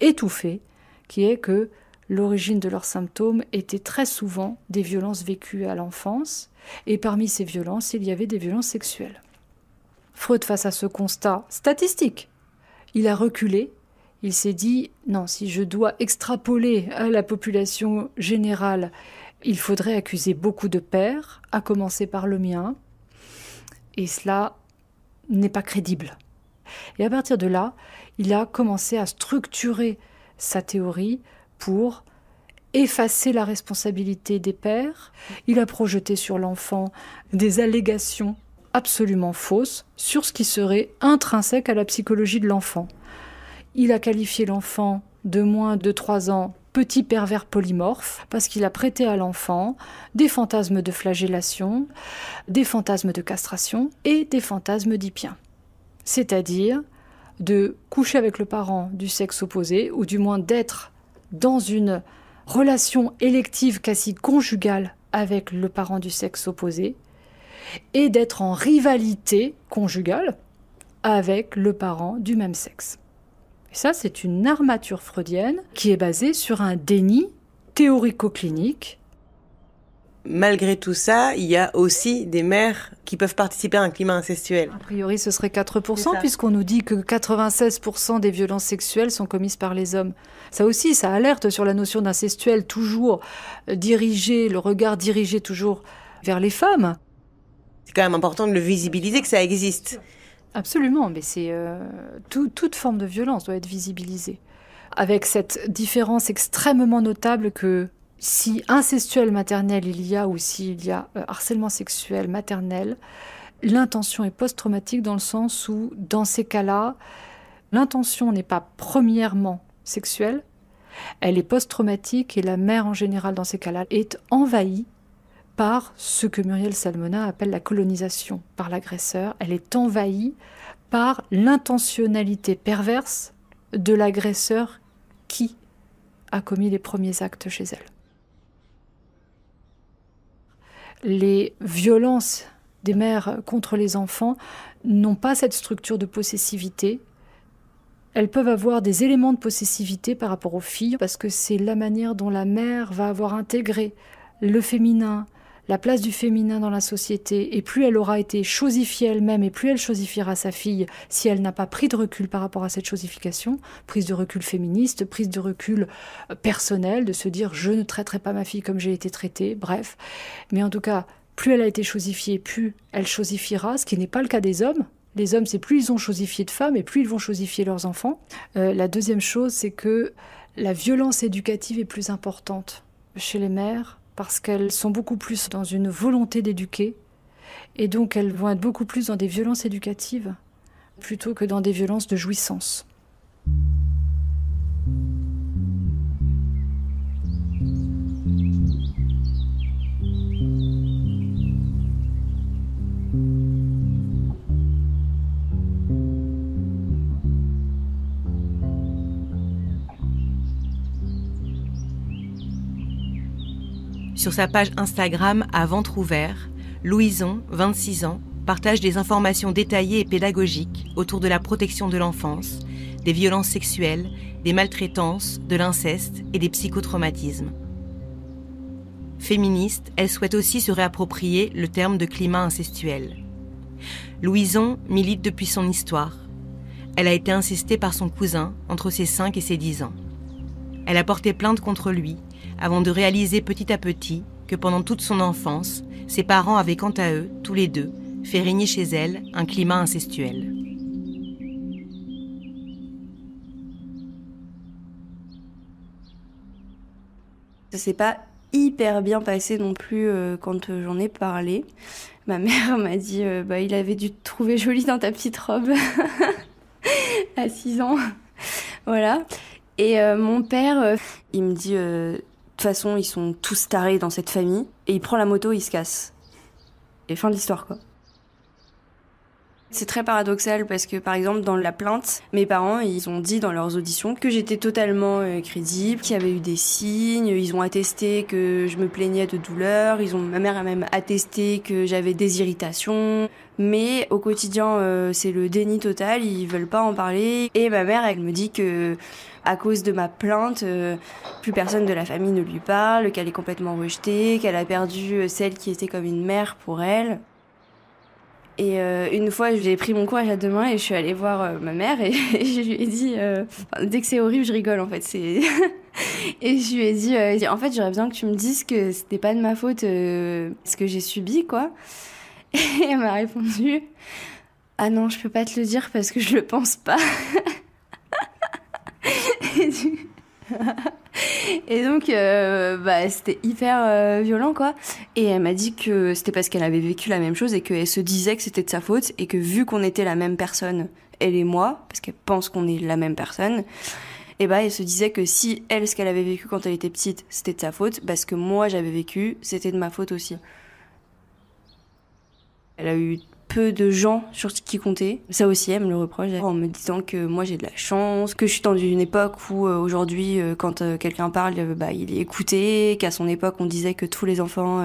étouffé, qui est que l'origine de leurs symptômes était très souvent des violences vécues à l'enfance, et parmi ces violences, il y avait des violences sexuelles. Freud, face à ce constat statistique, il a reculé, il s'est dit « Non, si je dois extrapoler à la population générale, il faudrait accuser beaucoup de pères, à commencer par le mien, et cela n'est pas crédible. » Et à partir de là, il a commencé à structurer sa théorie pour effacer la responsabilité des pères. Il a projeté sur l'enfant des allégations absolument fausses sur ce qui serait intrinsèque à la psychologie de l'enfant. Il a qualifié l'enfant de moins de 3 ans petit pervers polymorphe parce qu'il a prêté à l'enfant des fantasmes de flagellation, des fantasmes de castration et des fantasmes d'Oedipien. C'est-à-dire de coucher avec le parent du sexe opposé, ou du moins d'être dans une relation élective quasi conjugale avec le parent du sexe opposé, et d'être en rivalité conjugale avec le parent du même sexe. Et ça, c'est une armature freudienne qui est basée sur un déni théorico-clinique. Malgré tout ça, il y a aussi des mères qui peuvent participer à un climat incestuel. A priori, ce serait 4%, puisqu'on nous dit que 96% des violences sexuelles sont commises par les hommes. Ça aussi, ça alerte sur la notion d'incestuel, toujours dirigé, le regard dirigé toujours vers les femmes. C'est quand même important de le visibiliser, que ça existe. Absolument, mais toute forme de violence doit être visibilisée. Avec cette différence extrêmement notable que si incestuel maternel il y a ou s'il y a harcèlement sexuel maternel, l'intention est post-traumatique dans le sens où, dans ces cas-là, l'intention n'est pas premièrement sexuelle, elle est post-traumatique et la mère en général dans ces cas-là est envahie par ce que Muriel Salmona appelle la colonisation par l'agresseur. Elle est envahie par l'intentionnalité perverse de l'agresseur qui a commis les premiers actes chez elle. Les violences des mères contre les enfants n'ont pas cette structure de possessivité. Elles peuvent avoir des éléments de possessivité par rapport aux filles parce que c'est la manière dont la mère va avoir intégré le féminin, la place du féminin dans la société, et plus elle aura été chosifiée elle-même, et plus elle chosifiera sa fille si elle n'a pas pris de recul par rapport à cette chosification, prise de recul féministe, prise de recul personnel, de se dire « je ne traiterai pas ma fille comme j'ai été traitée », bref. Mais en tout cas, plus elle a été chosifiée, plus elle chosifiera, ce qui n'est pas le cas des hommes. Les hommes, c'est plus ils ont chosifié de femmes, et plus ils vont chosifier leurs enfants. La deuxième chose, c'est que la violence éducative est plus importante chez les mères, parce qu'elles sont beaucoup plus dans une volonté d'éduquer, et donc elles vont être beaucoup plus dans des violences éducatives, plutôt que dans des violences de jouissance. Sur sa page Instagram à ventre ouvert, Louison, 26 ans, partage des informations détaillées et pédagogiques autour de la protection de l'enfance, des violences sexuelles, des maltraitances, de l'inceste et des psychotraumatismes. Féministe, elle souhaite aussi se réapproprier le terme de climat incestuel. Louison milite depuis son histoire. Elle a été incestée par son cousin entre ses 5 et ses 10 ans. Elle a porté plainte contre lui, avant de réaliser petit à petit que pendant toute son enfance, ses parents avaient quant à eux, tous les deux, fait régner chez elle un climat incestuel. Ça s'est pas hyper bien passé non plus quand j'en ai parlé. Ma mère m'a dit il avait dû te trouver jolie dans ta petite robe à 6 ans. Voilà. Et mon père, il me dit de toute façon, ils sont tous tarés dans cette famille. Et il prend la moto, il se casse. Et fin de l'histoire, quoi. C'est très paradoxal parce que, par exemple, dans la plainte, mes parents, ils ont dit dans leurs auditions que j'étais totalement crédible, qu'il y avait eu des signes, ils ont attesté que je me plaignais de douleur, ma mère a même attesté que j'avais des irritations. Mais au quotidien, c'est le déni total, ils veulent pas en parler. Et ma mère, elle me dit que à cause de ma plainte, plus personne de la famille ne lui parle, qu'elle est complètement rejetée, qu'elle a perdu celle qui était comme une mère pour elle. Et une fois, j'ai pris mon courage à deux mains et je suis allée voir ma mère et je lui ai dit... dès que c'est horrible, je rigole, en fait. Et je lui ai dit, en fait, j'aurais besoin que tu me dises que c'était pas de ma faute ce que j'ai subi, quoi. Et elle m'a répondu, ah non, je peux pas te le dire parce que je le pense pas. Et donc, c'était hyper violent, quoi. Et elle m'a dit que c'était parce qu'elle avait vécu la même chose et qu'elle se disait que c'était de sa faute et que vu qu'on était la même personne, elle et moi, parce qu'elle pense qu'on est la même personne, et elle se disait que si elle, ce qu'elle avait vécu quand elle était petite, c'était de sa faute, parce que moi, j'avais vécu, c'était de ma faute aussi. Elle a eu peu de gens sur ce qui comptait. Ça aussi, elle me le reproche, en me disant que moi j'ai de la chance, que je suis dans une époque où aujourd'hui, quand quelqu'un parle, il est écouté, qu'à son époque on disait que tous les enfants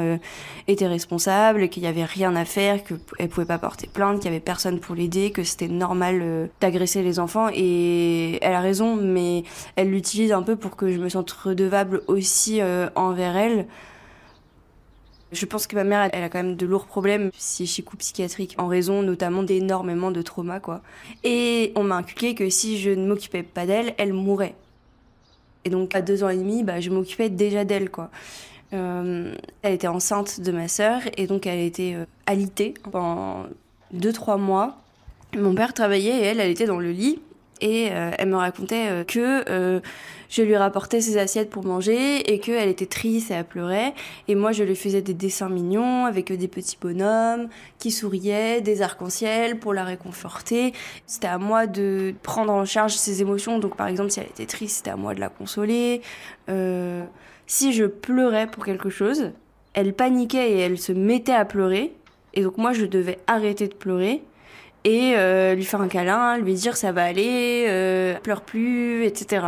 étaient responsables, qu'il n'y avait rien à faire, qu'elle pouvait pas porter plainte, qu'il y avait personne pour l'aider, que c'était normal d'agresser les enfants. Et elle a raison, mais elle l'utilise un peu pour que je me sente redevable aussi envers elle. Je pense que ma mère, elle a quand même de lourds problèmes psychico-psychiatriques, en raison notamment d'énormément de traumas, quoi. Et on m'a inculqué que si je ne m'occupais pas d'elle, elle mourrait. Et donc, à 2 ans et demi, je m'occupais déjà d'elle, quoi. Elle était enceinte de ma sœur, et donc elle était alitée pendant 2-3 mois. Mon père travaillait et elle était dans le lit. Et elle me racontait que je lui rapportais ses assiettes pour manger et qu'elle était triste et elle pleurait. Et moi, je lui faisais des dessins mignons avec des petits bonhommes qui souriaient, des arcs-en-ciel pour la réconforter. C'était à moi de prendre en charge ses émotions. Donc, par exemple, si elle était triste, c'était à moi de la consoler. Si je pleurais pour quelque chose, elle paniquait et elle se mettait à pleurer. Et donc, moi, je devais arrêter de pleurer. Et lui faire un câlin, lui dire ça va aller, pleure plus, etc.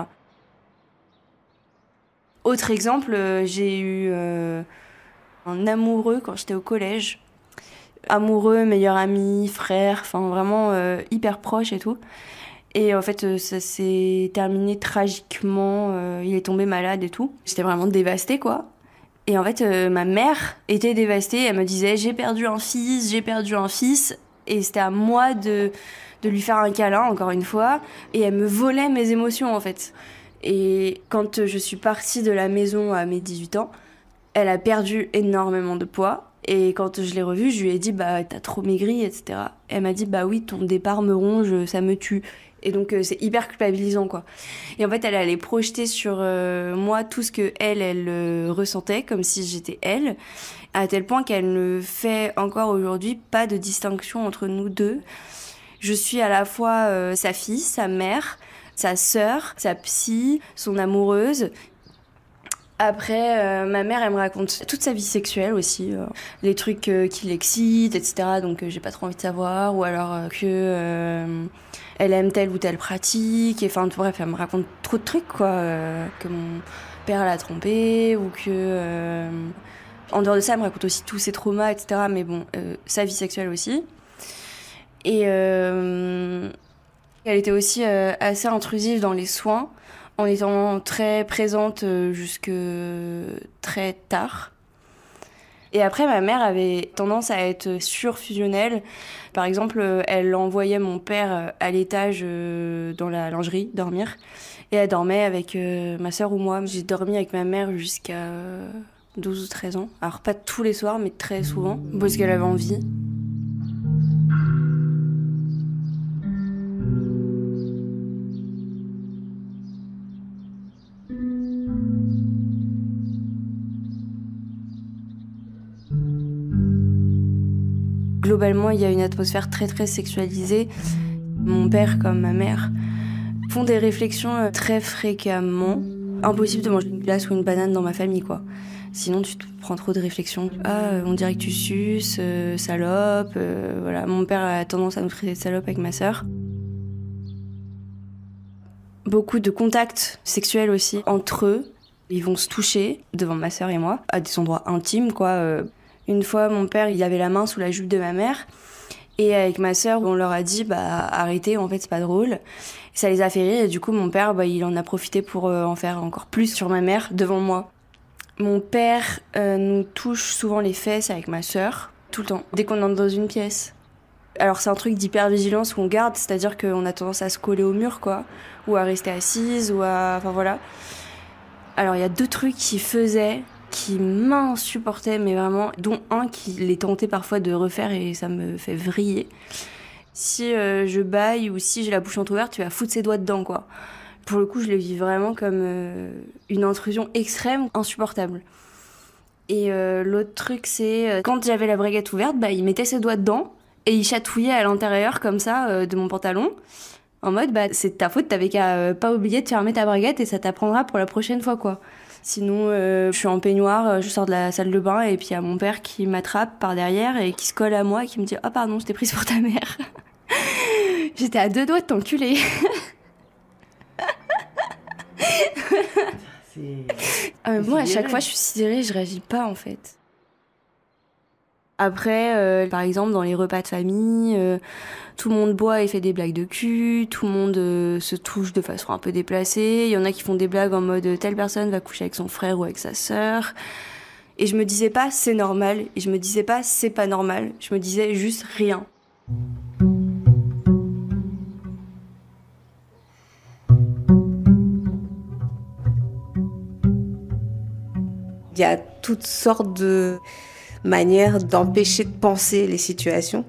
Autre exemple, j'ai eu un amoureux quand j'étais au collège. Amoureux, meilleur ami, frère, enfin vraiment hyper proche et tout. Et en fait, ça s'est terminé tragiquement, il est tombé malade et tout. J'étais vraiment dévastée, quoi. Et en fait, ma mère était dévastée, elle me disait j'ai perdu un fils. Et c'était à moi de lui faire un câlin, encore une fois. Et elle me volait mes émotions, en fait. Et quand je suis partie de la maison à mes 18 ans, elle a perdu énormément de poids. Et quand je l'ai revue, je lui ai dit, t'as trop maigri, etc. Et elle m'a dit, oui, ton départ me ronge, ça me tue. Et donc, c'est hyper culpabilisant, quoi. Et en fait, elle allait projeter sur moi tout ce que elle ressentait, comme si j'étais elle, à tel point qu'elle ne fait encore aujourd'hui pas de distinction entre nous deux. Je suis à la fois sa fille, sa mère, sa sœur, sa psy, son amoureuse. Après, ma mère, elle me raconte toute sa vie sexuelle aussi, les trucs qui l'excitent, etc. Donc, j'ai pas trop envie de savoir. Ou alors que elle aime telle ou telle pratique. Enfin, bref, elle me raconte trop de trucs, quoi. Que mon père l'a trompée, ou que... en dehors de ça, elle me raconte aussi tous ses traumas, etc. Mais bon, sa vie sexuelle aussi. Et elle était aussi assez intrusive dans les soins, en étant très présente jusque très tard. Et après, ma mère avait tendance à être surfusionnelle. Par exemple, elle envoyait mon père à l'étage dans la lingerie dormir. Et elle dormait avec ma sœur ou moi. J'ai dormi avec ma mère jusqu'à 12 ou 13 ans. Alors pas tous les soirs, mais très souvent, parce qu'elle avait envie. Globalement, il y a une atmosphère très très sexualisée. Mon père comme ma mère font des réflexions très fréquemment. Impossible de manger une glace ou une banane dans ma famille, quoi. Sinon, tu te prends trop de réflexions. On dirait que tu suces, salope. Voilà. Mon père a tendance à nous traiter de salope avec ma sœur. Beaucoup de contacts sexuels aussi entre eux. Ils vont se toucher devant ma sœur et moi, à des endroits intimes, quoi. Une fois, mon père, il avait la main sous la jupe de ma mère. Et avec ma sœur, on leur a dit, arrêtez, en fait, c'est pas drôle. Ça les a fait rire. Et du coup, mon père, il en a profité pour en faire encore plus sur ma mère devant moi. Mon père nous touche souvent les fesses avec ma sœur, tout le temps, dès qu'on entre dans une pièce. Alors, c'est un truc d'hypervigilance qu'on garde, c'est-à-dire qu'on a tendance à se coller au mur, quoi. Ou à rester assise, ou à... Enfin, voilà. Alors, il y a 2 trucs qu'il faisait qui m'insupportaient, mais vraiment, dont un qu'il est tenté parfois de refaire et ça me fait vriller. Si je bâille ou si j'ai la bouche entrouverte, tu vas foutre ses doigts dedans, quoi. Pour le coup, je le vis vraiment comme une intrusion extrême, insupportable. Et l'autre truc, c'est quand j'avais la braguette ouverte, il mettait ses doigts dedans et il chatouillait à l'intérieur, comme ça, de mon pantalon. En mode, c'est de ta faute, t'avais qu'à pas oublier de fermer ta braguette et ça t'apprendra pour la prochaine fois, quoi. Sinon, je suis en peignoir, je sors de la salle de bain et puis il y a mon père qui m'attrape par derrière et qui se colle à moi et qui me dit « Ah pardon, je t'ai prise pour ta mère ». J'étais à 2 doigts de t'enculer. Moi, à chaque fois, je suis sidérée, je réagis pas en fait. Après, par exemple, dans les repas de famille, tout le monde boit et fait des blagues de cul, tout le monde se touche de façon un peu déplacée. Il y en a qui font des blagues en mode telle personne va coucher avec son frère ou avec sa sœur. Et je me disais pas c'est normal, et je me disais pas c'est pas normal, je me disais juste rien. Il y a toutes sortes de manière d'empêcher de penser les situations.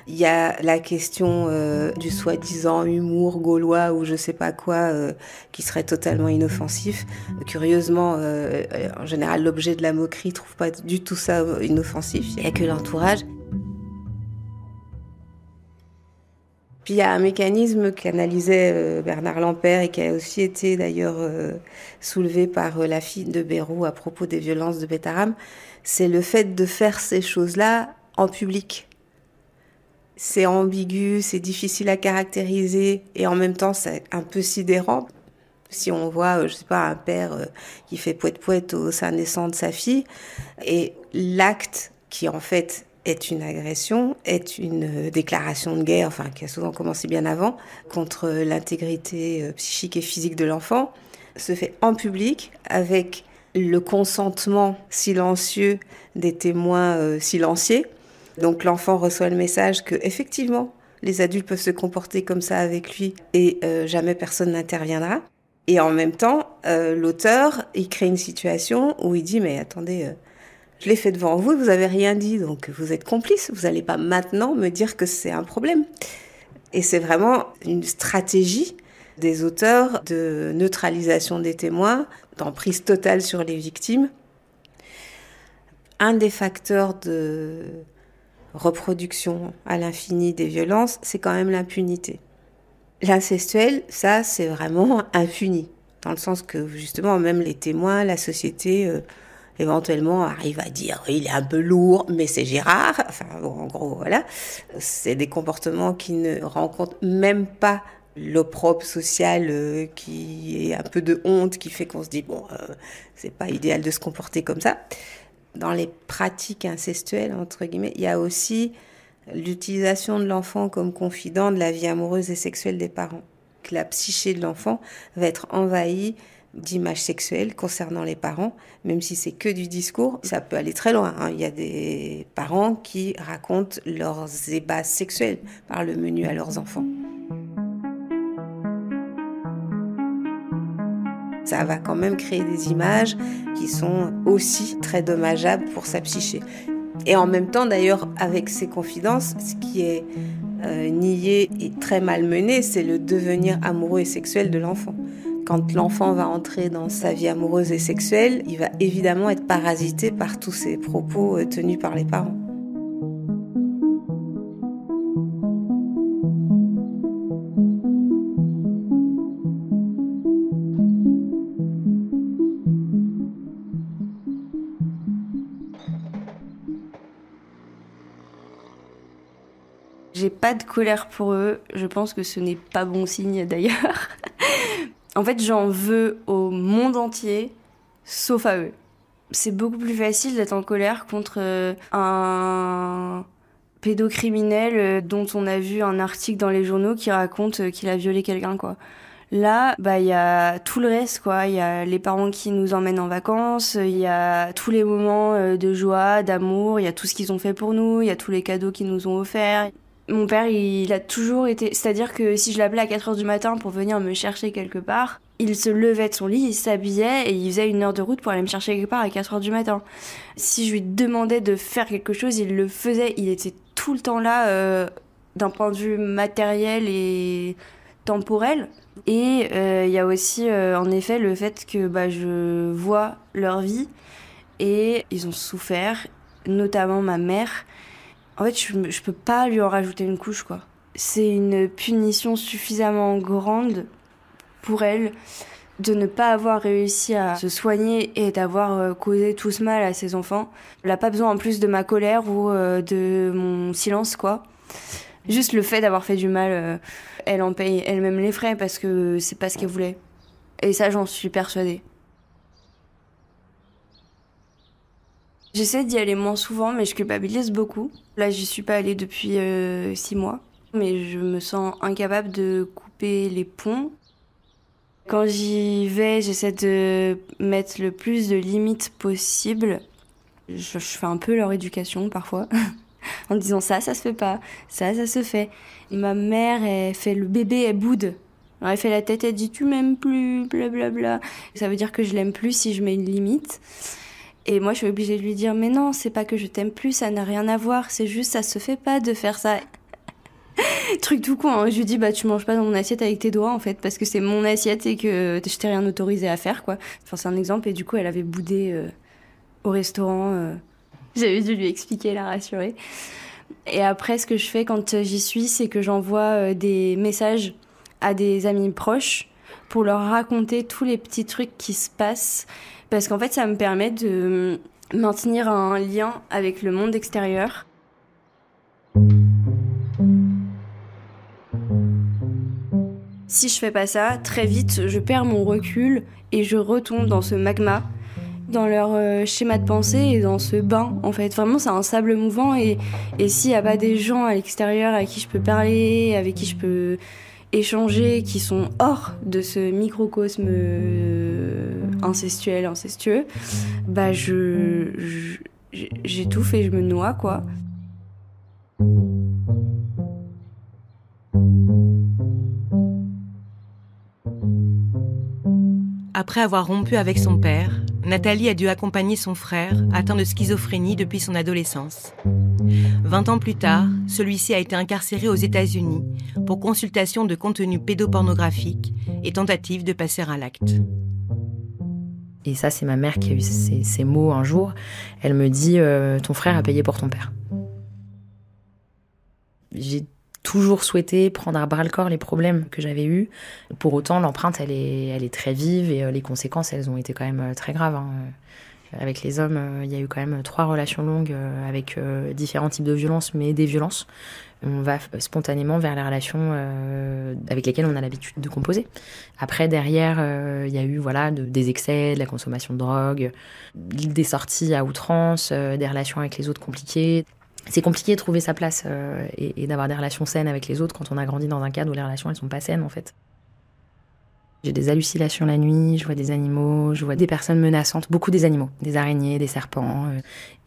Il y a la question du soi-disant humour gaulois ou je sais pas quoi qui serait totalement inoffensif. Curieusement, en général, l'objet de la moquerie trouve pas du tout ça inoffensif. Il y a que l'entourage. Puis il y a un mécanisme qu'analysait Bernard Lampert et qui a aussi été d'ailleurs soulevé par la fille de Bérou à propos des violences de Betaram, c'est le fait de faire ces choses-là en public. C'est ambigu, c'est difficile à caractériser et en même temps c'est un peu sidérant. Si on voit, je sais pas, un père qui fait poète-poète au sein naissant de sa fille et l'acte qui en fait est une agression, est une déclaration de guerre, enfin qui a souvent commencé bien avant, contre l'intégrité psychique et physique de l'enfant, se fait en public avec le consentement silencieux des témoins silencieux. Donc l'enfant reçoit le message que effectivement les adultes peuvent se comporter comme ça avec lui et jamais personne n'interviendra. Et en même temps, l'auteur, il crée une situation où il dit mais attendez, je l'ai fait devant vous, vous avez rien dit, donc vous êtes complice. Vous n'allez pas maintenant me dire que c'est un problème. Et c'est vraiment une stratégie des auteurs de neutralisation des témoins, d'emprise totale sur les victimes. Un des facteurs de reproduction à l'infini des violences, c'est quand même l'impunité. L'incestuel, ça, c'est vraiment impuni, dans le sens que justement, même les témoins, la société, éventuellement arrive à dire il est un peu lourd, mais c'est Gérard. Enfin, bon, en gros, voilà. C'est des comportements qui ne rencontrent même pas l'opprobre social qui est un peu de honte, qui fait qu'on se dit bon, c'est pas idéal de se comporter comme ça. Dans les pratiques incestuelles, entre guillemets, il y a aussi l'utilisation de l'enfant comme confident de la vie amoureuse et sexuelle des parents. Que la psyché de l'enfant va être envahie d'images sexuelles concernant les parents, même si c'est que du discours, ça peut aller très loin. Il y a des parents qui racontent leurs ébats sexuels par le menu à leurs enfants. Ça va quand même créer des images qui sont aussi très dommageables pour sa psyché. Et en même temps, d'ailleurs, avec ces confidences, ce qui est nié et très malmené, c'est le devenir amoureux et sexuel de l'enfant. Quand l'enfant va entrer dans sa vie amoureuse et sexuelle, il va évidemment être parasité par tous ces propos tenus par les parents. J'ai pas de colère pour eux, je pense que ce n'est pas bon signe d'ailleurs. En fait, j'en veux au monde entier, sauf à eux. C'est beaucoup plus facile d'être en colère contre un pédocriminel dont on a vu un article dans les journaux qui raconte qu'il a violé quelqu'un, quoi. Là, y a tout le reste, quoi. Il y a les parents qui nous emmènent en vacances, il y a tous les moments de joie, d'amour, il y a tout ce qu'ils ont fait pour nous, il y a tous les cadeaux qu'ils nous ont offerts. Mon père, il a toujours été... C'est-à-dire que si je l'appelais à 4h du matin pour venir me chercher quelque part, il se levait de son lit, il s'habillait et il faisait 1 heure de route pour aller me chercher quelque part à 4h du matin. Si je lui demandais de faire quelque chose, il le faisait. Il était tout le temps là, d'un point de vue matériel et temporel. Et il y a aussi, en effet, le fait que je vois leur vie et ils ont souffert, notamment ma mère. En fait, je peux pas lui en rajouter une couche, quoi. C'est une punition suffisamment grande pour elle de ne pas avoir réussi à se soigner et d'avoir causé tout ce mal à ses enfants. Elle n'a pas besoin en plus de ma colère ou de mon silence, quoi. Juste le fait d'avoir fait du mal, elle en paye elle-même les frais parce que c'est pas ce qu'elle voulait. Et ça, j'en suis persuadée. J'essaie d'y aller moins souvent, mais je culpabilise beaucoup. Là, j'y suis pas allée depuis 6 mois. Mais je me sens incapable de couper les ponts. Quand j'y vais, j'essaie de mettre le plus de limites possible. Je fais un peu leur éducation parfois, en disant ça se fait pas, ça se fait. Et ma mère, elle fait le bébé, elle boude. Alors elle fait la tête, elle dit tu m'aimes plus, blablabla. Ça veut dire que je l'aime plus si je mets une limite. Et moi, je suis obligée de lui dire mais non, c'est pas que je t'aime plus, ça n'a rien à voir, c'est juste ça se fait pas de faire ça. Truc tout con, hein. Je lui dis bah tu manges pas dans mon assiette avec tes doigts en fait parce que c'est mon assiette et que je t'ai rien autorisé à faire quoi. Enfin c'est un exemple et du coup elle avait boudé au restaurant. J'avais dû lui expliquer, la rassurer. Et après ce que je fais quand j'y suis, c'est que j'envoie des messages à des amis proches pour leur raconter tous les petits trucs qui se passent parce qu'en fait ça me permet de maintenir un lien avec le monde extérieur. Si je fais pas ça, très vite, je perds mon recul et je retombe dans ce magma, dans leur schéma de pensée et dans ce bain, en fait. Vraiment, c'est un sable mouvant et s'il y a pas des gens à l'extérieur à qui je peux parler, avec qui je peux échanger, qui sont hors de ce microcosme incestueux, bah j'étouffe et je me noie, quoi. Après avoir rompu avec son père, Nathalie a dû accompagner son frère, atteint de schizophrénie depuis son adolescence. 20 ans plus tard, celui-ci a été incarcéré aux États-Unis pour consultation de contenu pédopornographique et tentative de passer à l'acte. Et ça, c'est ma mère qui a eu ces mots un jour. Elle me dit « Ton frère a payé pour ton père ». J'ai toujours souhaité prendre à bras-le-corps les problèmes que j'avais eus. Pour autant, l'empreinte, elle est très vive et les conséquences, elles ont été quand même très graves. Avec les hommes, il y a eu quand même 3 relations longues avec différents types de violences, mais des violences. On va spontanément vers les relations avec lesquelles on a l'habitude de composer. Après, derrière, il y a eu des excès, de la consommation de drogue, des sorties à outrance, des relations avec les autres compliquées. C'est compliqué de trouver sa place et d'avoir des relations saines avec les autres quand on a grandi dans un cadre où les relations elles sont pas saines en fait. J'ai des hallucinations la nuit, je vois des animaux, je vois des personnes menaçantes, beaucoup des animaux, des araignées, des serpents.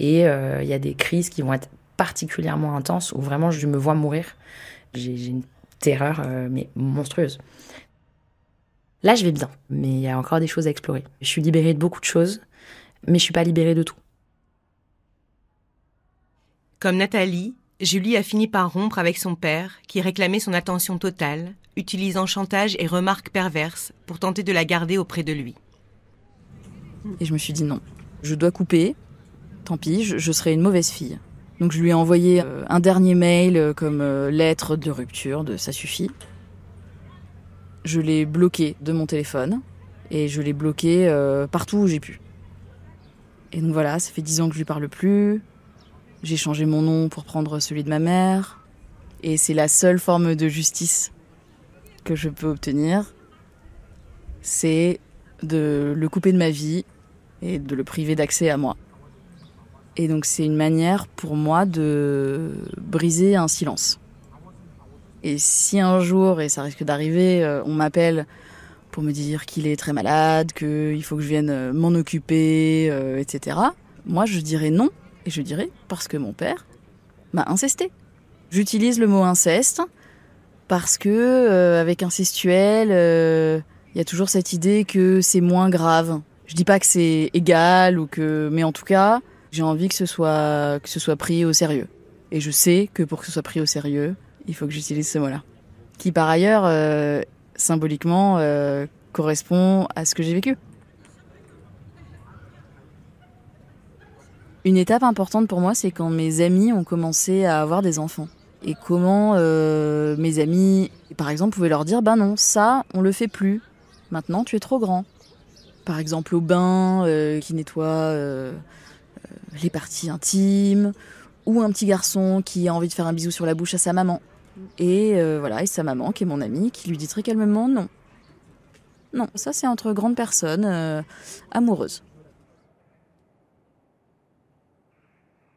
Et il y a des crises qui vont être particulièrement intenses où vraiment je me vois mourir. J'ai une terreur mais monstrueuse. Là je vais bien, mais il y a encore des choses à explorer. Je suis libérée de beaucoup de choses, mais je suis pas libérée de tout. Comme Nathalie, Julie a fini par rompre avec son père, qui réclamait son attention totale, utilisant chantage et remarques perverses pour tenter de la garder auprès de lui. Et je me suis dit non, je dois couper, tant pis, je serai une mauvaise fille. Donc je lui ai envoyé un dernier mail comme lettre de rupture, de ça suffit. Je l'ai bloqué de mon téléphone et je l'ai bloqué partout où j'ai pu. Et donc voilà, ça fait 10 ans que je lui parle plus. J'ai changé mon nom pour prendre celui de ma mère. Et c'est la seule forme de justice que je peux obtenir. C'est de le couper de ma vie et de le priver d'accès à moi. Et donc c'est une manière pour moi de briser un silence. Et si un jour, et ça risque d'arriver, on m'appelle pour me dire qu'il est très malade, qu'il faut que je vienne m'en occuper, etc. Moi je dirais non. Et je dirais parce que mon père m'a incesté. J'utilise le mot inceste parce que avec incestuel, y a toujours cette idée que c'est moins grave. Je dis pas que c'est égal mais en tout cas, j'ai envie que ce soit pris au sérieux. Et je sais que pour que ce soit pris au sérieux, il faut que j'utilise ce mot-là, qui par ailleurs symboliquement correspond à ce que j'ai vécu. Une étape importante pour moi, c'est quand mes amis ont commencé à avoir des enfants. Et comment mes amis, par exemple, pouvaient leur dire « Ben non, ça, on le fait plus. Maintenant, tu es trop grand. Par exemple, au bain, qui nettoie les parties intimes, ou un petit garçon qui a envie de faire un bisou sur la bouche à sa maman. Et et sa maman, qui est mon amie, qui lui dit très calmement non. Non, ça c'est entre grandes personnes amoureuses.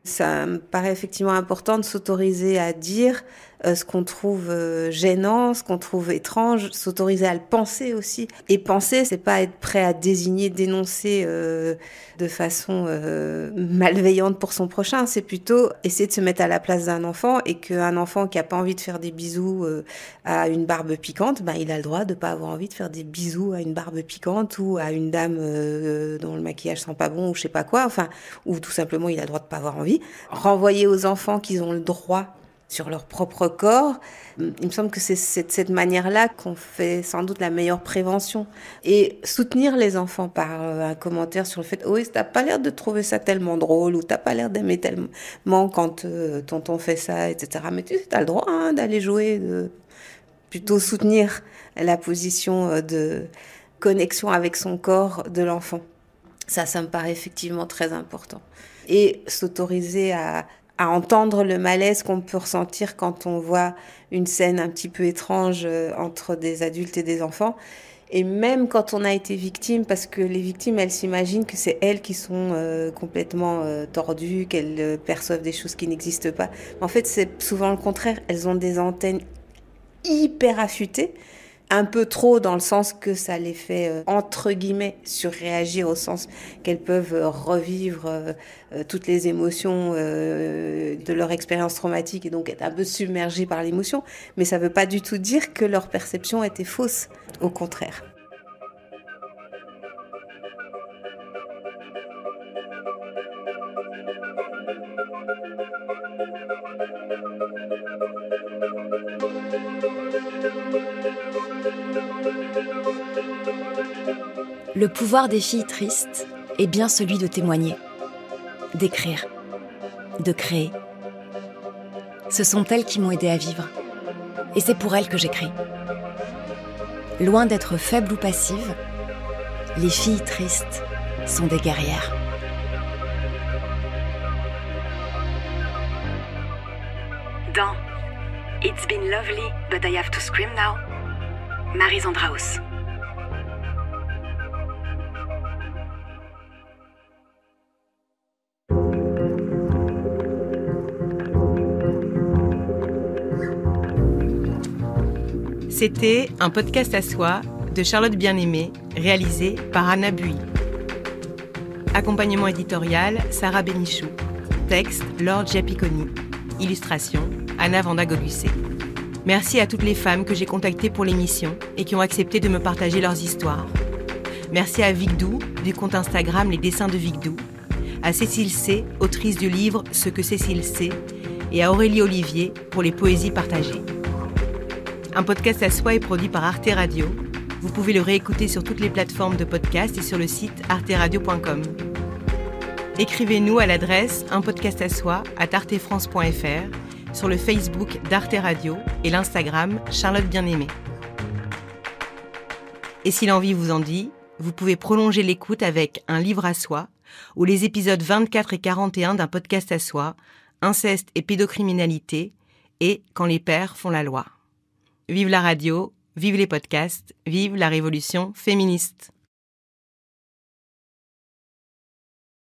Ça me paraît effectivement important de s'autoriser à dire ce qu'on trouve gênant, ce qu'on trouve étrange, s'autoriser à le penser aussi. Et penser, c'est pas être prêt à désigner, dénoncer de façon malveillante pour son prochain, c'est plutôt essayer de se mettre à la place d'un enfant et qu'un enfant qui a pas envie de faire des bisous à une barbe piquante, il a le droit de pas avoir envie de faire des bisous à une barbe piquante ou à une dame dont le maquillage sent pas bon ou je sais pas quoi, ou tout simplement il a le droit de pas avoir envie. Renvoyer aux enfants qu'ils ont le droit sur leur propre corps, il me semble que c'est de cette manière-là qu'on fait sans doute la meilleure prévention. Et soutenir les enfants par un commentaire sur le fait « Oui, t'as pas l'air de trouver ça tellement drôle » ou « T'as pas l'air d'aimer tellement quand tonton fait ça, etc. » Mais tu sais, t'as le droit d'aller jouer, plutôt soutenir la position de connexion avec son corps de l'enfant. Ça me paraît effectivement très important. Et s'autoriser à entendre le malaise qu'on peut ressentir quand on voit une scène un petit peu étrange entre des adultes et des enfants. Et même quand on a été victime, parce que les victimes, elles s'imaginent que c'est elles qui sont complètement tordues, qu'elles perçoivent des choses qui n'existent pas. En fait, c'est souvent le contraire. Elles ont des antennes hyper affûtées, un peu trop dans le sens que ça les fait, entre guillemets, surréagir, au sens qu'elles peuvent revivre toutes les émotions de leur expérience traumatique et donc être un peu submergées par l'émotion. Mais ça ne veut pas du tout dire que leur perception était fausse, au contraire. Le pouvoir des filles tristes est bien celui de témoigner, d'écrire, de créer. Ce sont elles qui m'ont aidée à vivre. Et c'est pour elles que j'écris. Loin d'être faibles ou passives, les filles tristes sont des guerrières. Dans It's Been Lovely, But I Have to Scream Now, Marie Zandraus. C'était un podcast à soi de Charlotte Bien-Aimée, réalisé par Anna Bui. Accompagnement éditorial, Sarah Bénichou. Texte, Laure Giapiconi. Illustration, Anna Vanda-Golussé. Merci à toutes les femmes que j'ai contactées pour l'émission et qui ont accepté de me partager leurs histoires. Merci à Vigdou, du compte Instagram Les Dessins de Vigdou, à Cécile C, autrice du livre Ce que Cécile sait, et à Aurélie Olivier pour les poésies partagées. Un podcast à soi est produit par Arte Radio. Vous pouvez le réécouter sur toutes les plateformes de podcast et sur le site arteradio.com. Écrivez-nous à l'adresse unpodcastasoi@artefrance.fr, sur le Facebook d'Arte Radio et l'Instagram Charlotte Bien-Aimée. Et si l'envie vous en dit, vous pouvez prolonger l'écoute avec Un livre à soi ou les épisodes 24 et 41 d'un podcast à soi, Inceste et pédocriminalité et Quand les pères font la loi. Vive la radio, vive les podcasts, vive la révolution féministe.